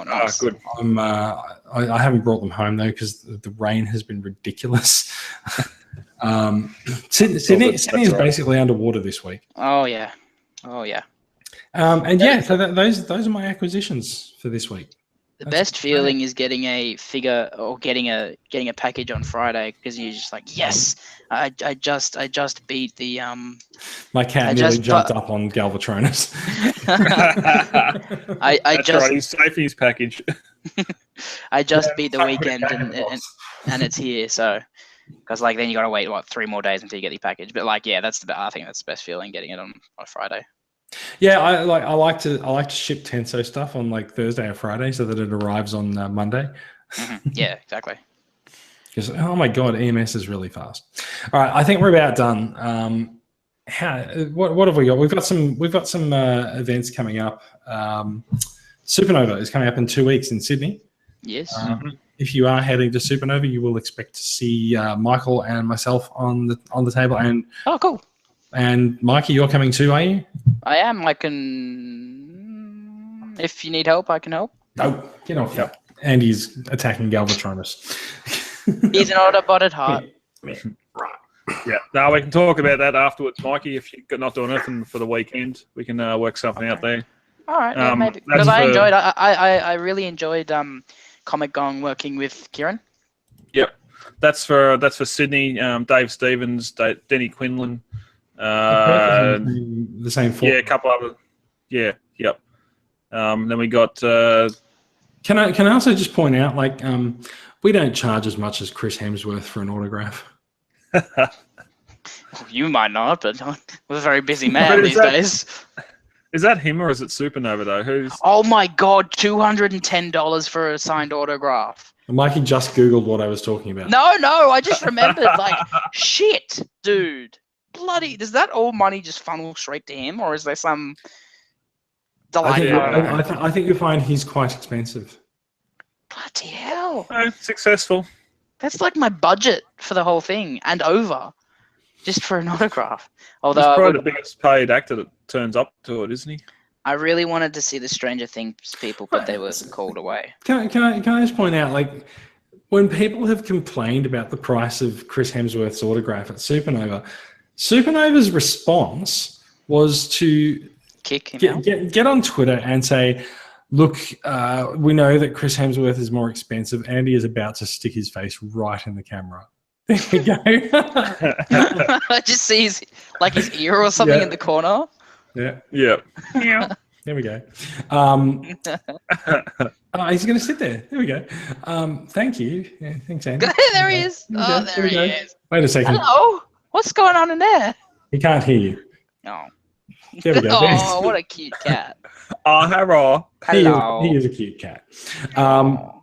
Nice. Good. I haven't brought them home though because the rain has been ridiculous. Sydney is basically underwater this week. Oh yeah. So those are my acquisitions for this week. The best feeling is getting a figure or getting a package on Friday because you're just like, yes, I just beat the My cat nearly jumped up on Galvatronus. He's safe in his package. I just beat the weekend and it's here. So because like then you got to wait 3 more days until you get the package. But like I think that's the best feeling getting it on Friday. Yeah, I like to ship Tenso stuff on like Thursday or Friday so that it arrives on Monday. Yeah, exactly. Because oh my god, EMS is really fast. All right, I think we're about done. What have we got? We've got some events coming up. Supernova is coming up in 2 weeks in Sydney. Yes. If you are heading to Supernova, you will expect to see Michael and myself on the table. And oh, cool. And Mikey, you're coming too, are you? I am. I can. If you need help, I can help. No, get off. Yep. And he's attacking Galvatronus. He's an Autobot at heart. Right. Yeah. No, we can talk about that afterwards, Mikey. If you're not doing anything for the weekend, we can work something out there. All right. Maybe because I really enjoyed Comic Gong working with Kieran. Yep. That's for Sydney. Dave Stevens, Denny Quinlan. The same form. Yeah, a couple other. Yeah, yep. Then we got. Can I also just point out, like, we don't charge as much as Chris Hemsworth for an autograph. You might not, but we're a very busy man these days. Is that him or is it Supernova though? Who's? Oh my God, $210 for a signed autograph. Mikey just Googled what I was talking about. No, I just remembered. Like, shit, dude. Bloody, does that all money just funnel straight to him, or is there some delight? I think you'll find he's quite expensive. Bloody hell. Successful. That's like my budget for the whole thing and over, just for an autograph. Although He's probably the biggest paid actor that turns up to it, isn't he? I really wanted to see the Stranger Things people, but they were called away. Can I just point out, like, when people have complained about the price of Chris Hemsworth's autograph at Supernova's response was to Kick him out. Get on Twitter and say, look, we know that Chris Hemsworth is more expensive and he is about to stick his face right in the camera. There we go. I just see his ear or something in the corner. Yeah. Yeah. There we go. He's going to sit there. There we go. Thank you. Yeah, thanks, Andy. There he is. Oh, there he is. Wait a second. Hello. What's going on in there? He can't hear you. No. There we go. Oh, what a cute cat. Oh, hello. He is a cute cat.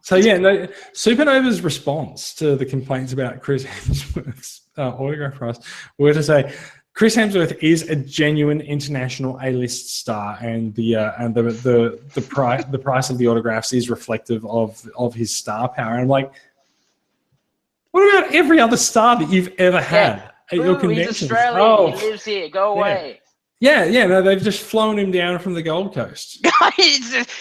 Supernova's response to the complaints about Chris Hemsworth's autograph price were to say, Chris Hemsworth is a genuine international A-list star, and the price of the autographs is reflective of his star power. And I'm like, what about every other star that you've ever had at your conventions? He's Australian. He lives here. Go away. Yeah. No, they've just flown him down from the Gold Coast.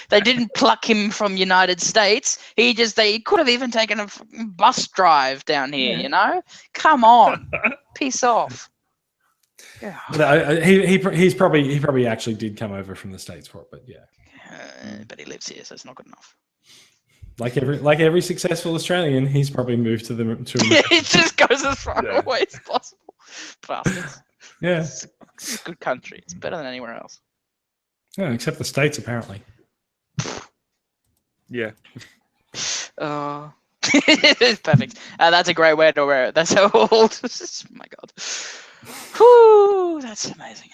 They didn't pluck him from United States. They could have even taken a bus drive down here. You know, come on, peace off. Yeah. He probably actually did come over from the States for it, but yeah. But he lives here, so it's not good enough. Like every successful Australian, he's probably moved to the. He just goes as far away as possible. Bastards. Yeah. It's a good country. It's better than anywhere else. Yeah, except the States, apparently. Yeah. Perfect. That's a great way to wear it. That's how old. My God. Whew, that's amazing.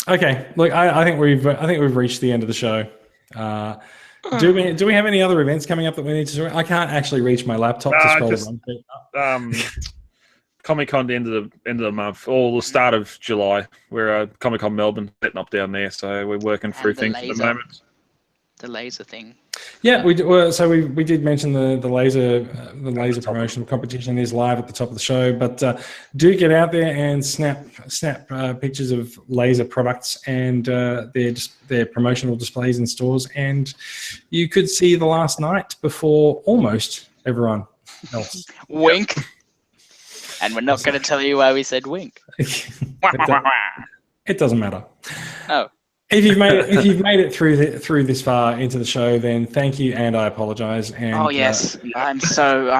Okay, look, I think we've reached the end of the show. Do we have any other events coming up that we need to? I can't actually reach my laptop to scroll. Comic-Con the end of the month, or the start of July. We're Comic-Con Melbourne setting up down there, so we're working through things at the moment. The laser thing. Yeah, we did mention the laser promotion competition is live at the top of the show, but do get out there and snap pictures of laser products and their promotional displays in stores, and you could see the last night before almost everyone else. Wink. And we're not going to tell you why we said wink. It doesn't matter. Oh. If you've made it through this far into the show, then thank you, and I apologize. And oh yes, I'm so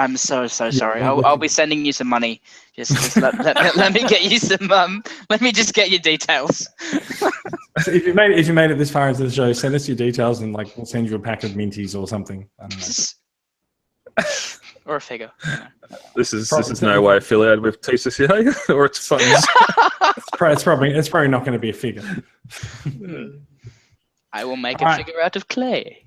sorry. I'll be sending you some money. Just let me get you some. Let me just get your details. So if you made it this far into the show, send us your details, and we'll send you a pack of minties or something. I don't know. Or a figure. This is no way affiliated with TCCA or its funds. It's probably not going to be a figure. I will make a figure out of clay.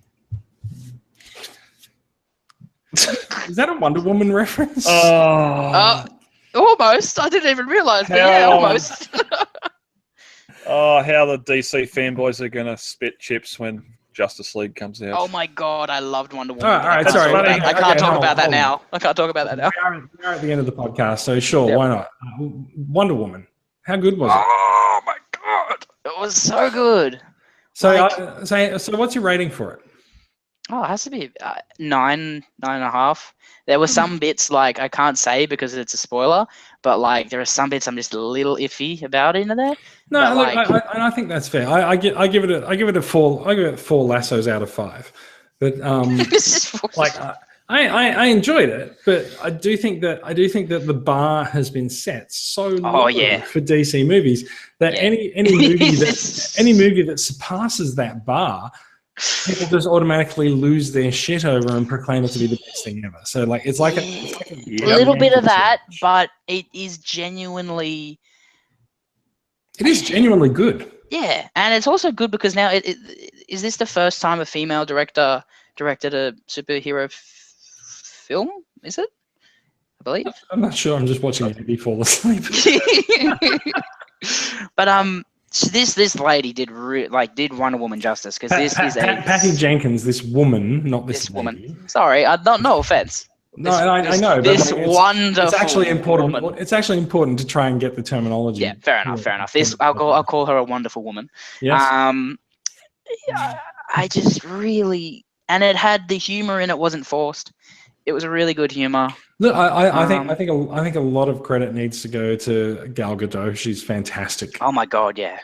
Is that a Wonder Woman reference? Almost. I didn't even realize. But yeah, almost. How the DC fanboys are going to spit chips when Justice League comes out. Oh my God, I loved Wonder Woman. All right, sorry. I can't talk about that now. I can't talk about that now. We are at the end of the podcast, so sure, why not? Wonder Woman. How good was it? Oh my God, it was so good. So, so what's your rating for it? Oh, it has to be 9.5. There were some bits I can't say because it's a spoiler, but there are some bits I'm just a little iffy about in there. No, look, I think that's fair. I give it 4 lassos out of 5. But I enjoyed it, but I do think that the bar has been set so low for DC movies that any movie that surpasses that bar, people just automatically lose their shit over and proclaim it to be the best thing ever. So it's like a little bit of that, but it is genuinely good. Yeah, and it's also good because now is this the first time a female director directed a superhero film? Is it? I believe. I'm not sure. I'm just watching Andy fall asleep. But so this lady did did Wonder Woman justice because this is Patty Jenkins, this woman, not this woman. lady. Sorry, no offense. No, I know. But This like, wonderful. It's actually important. Woman. It's actually important to try and get the terminology. Yeah, fair enough. This I'll call her a wonderful woman. Yes. Yeah, I just really, and it had the humor in it. Wasn't forced. It was a really good humor. Look, I think a lot of credit needs to go to Gal Gadot. She's fantastic. Oh my god, yeah.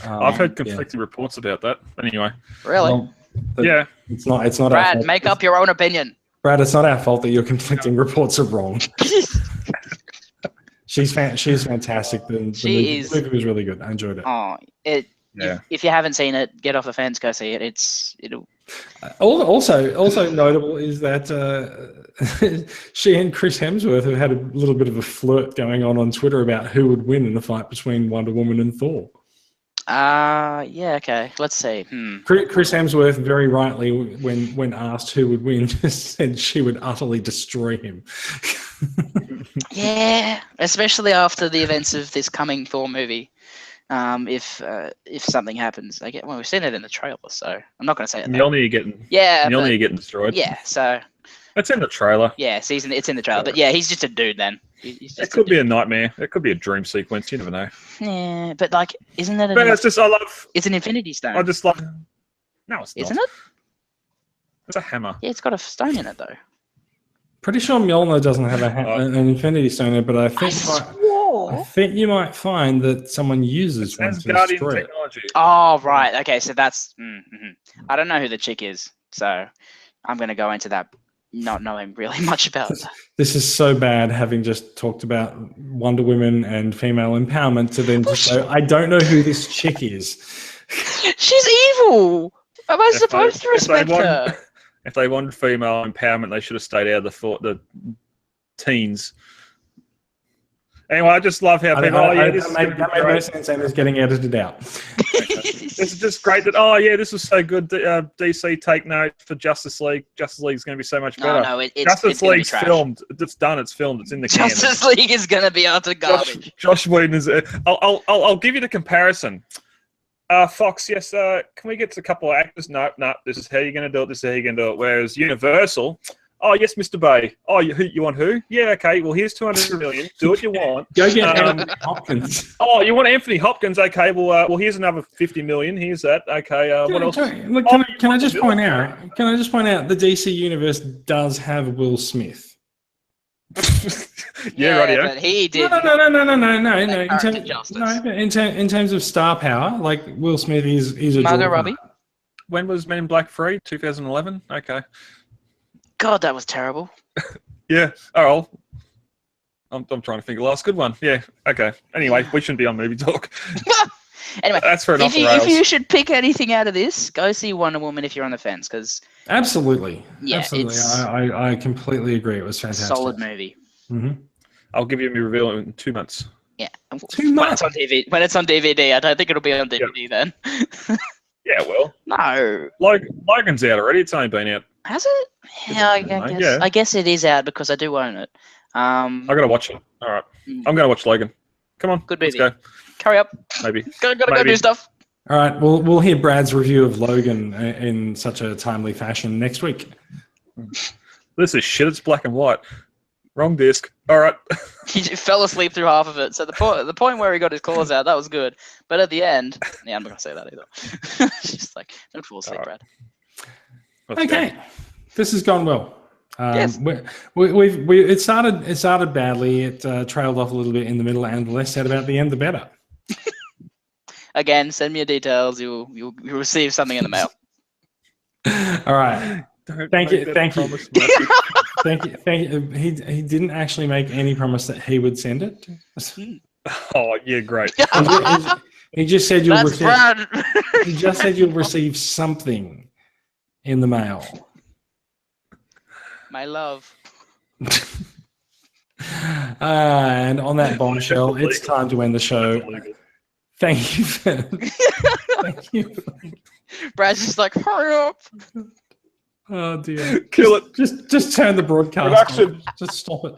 I've heard conflicting reports about that. Anyway. Really? Well, yeah. It's not. Brad, make up your own opinion. Brad, it's not our fault that your conflicting reports are wrong. She's fantastic. The movie was really good. I enjoyed it. Oh, if you haven't seen it, get off the fence, go see it. It'll. Also notable is that she and Chris Hemsworth have had a little bit of a flirt going on Twitter about who would win in the fight between Wonder Woman and Thor. Yeah, okay. Let's see. Chris Hemsworth very rightly, when asked who would win, just said she would utterly destroy him. Yeah, especially after the events of this coming Thor movie. If something happens, we've seen it in the trailer, so I'm not going to say it. Mjolnir getting destroyed. Yeah, so it's in the trailer. Yeah, it's in the trailer, but yeah, he's just a dude then. It could be a nightmare. It could be a dream sequence. You never know. Yeah, but like, isn't that? It's an Infinity Stone. I just like. No, it's not. Isn't it? It's a hammer. Yeah, it's got a stone in it though. Pretty sure Mjolnir doesn't have an Infinity Stone in it, but I think you might find that someone uses one to destroy it. Oh, right. Okay, so that's... I don't know who the chick is, so I'm going to go into that not knowing really much about it. This is so bad, having just talked about Wonder Woman and female empowerment, to then just go, I don't know who this chick is. She's evil! Am I supposed to respect her? If they wanted female empowerment, they should have stayed out of the teens. Anyway, I just love how people. That made no sense, and it's getting edited out. This is just great. This was so good. DC, take note for Justice League. Justice League is going to be so much better. Justice League's filmed. It's done. It's filmed. It's in the can. Justice League is going to be utter garbage. Josh Whedon is. I'll give you the comparison. Fox, yes. Can we get to a couple of actors? No. This is how you're going to do it. This is how you're going to do it. Whereas Universal, oh yes, Mr. Bay. Oh, you want who? Yeah, okay. Well, here's $200 million. Do what you want. Go get Anthony Hopkins. Oh, you want Anthony Hopkins? Okay. Well, here's another $50 million. Here's that. Okay. What else? Can I just point out? The DC universe does have Will Smith. Yeah, right. But he did. No. In terms of star power, like Will Smith is a Margot Robbie. When was Men in Black 3? 2011. Okay. God, that was terrible. Yeah. Oh, I'm trying to think of the last good one. Yeah. Okay. Anyway, we shouldn't be on Movie Talk. Anyway, that's for if you should pick anything out of this, go see Wonder Woman if you're on the fence, because absolutely. Absolutely. I completely agree. It was fantastic. Solid movie. Mm-hmm. I'll give you a review in 2 months. Yeah. 2 months when it's on DVD. I don't think it'll be on DVD then. Yeah, well. No. Logan's out already. It's only been out. Has it? Yeah, I guess it is out because I do own it. I gotta watch it. All right. I'm gonna watch Logan. Come on. Good movie. Let's go. Hurry up. Maybe. Gotta go do stuff. All right. We'll hear Brad's review of Logan in such a timely fashion next week. This is shit. It's black and white. Wrong disc. All right. He fell asleep through half of it. So the point where he got his claws out, that was good. But at the end, I'm not gonna say that either. Just like, don't fall asleep, Brad. Okay. This has gone well. Yes. It started badly. It trailed off a little bit in the middle, and the less said about the end, the better. Again, send me your details. You'll receive something in the mail. All right. Thank you. Thank you. He didn't actually make any promise that he would send it. Oh yeah, great. He just said you'll receive. Brad. He just said you'll receive something in the mail. My love. And on that bombshell, it's time to end the show. Thank you. Thank you. Brad's just like, hurry up. Oh dear. Kill it. Just turn the broadcast Production. off. Just stop it.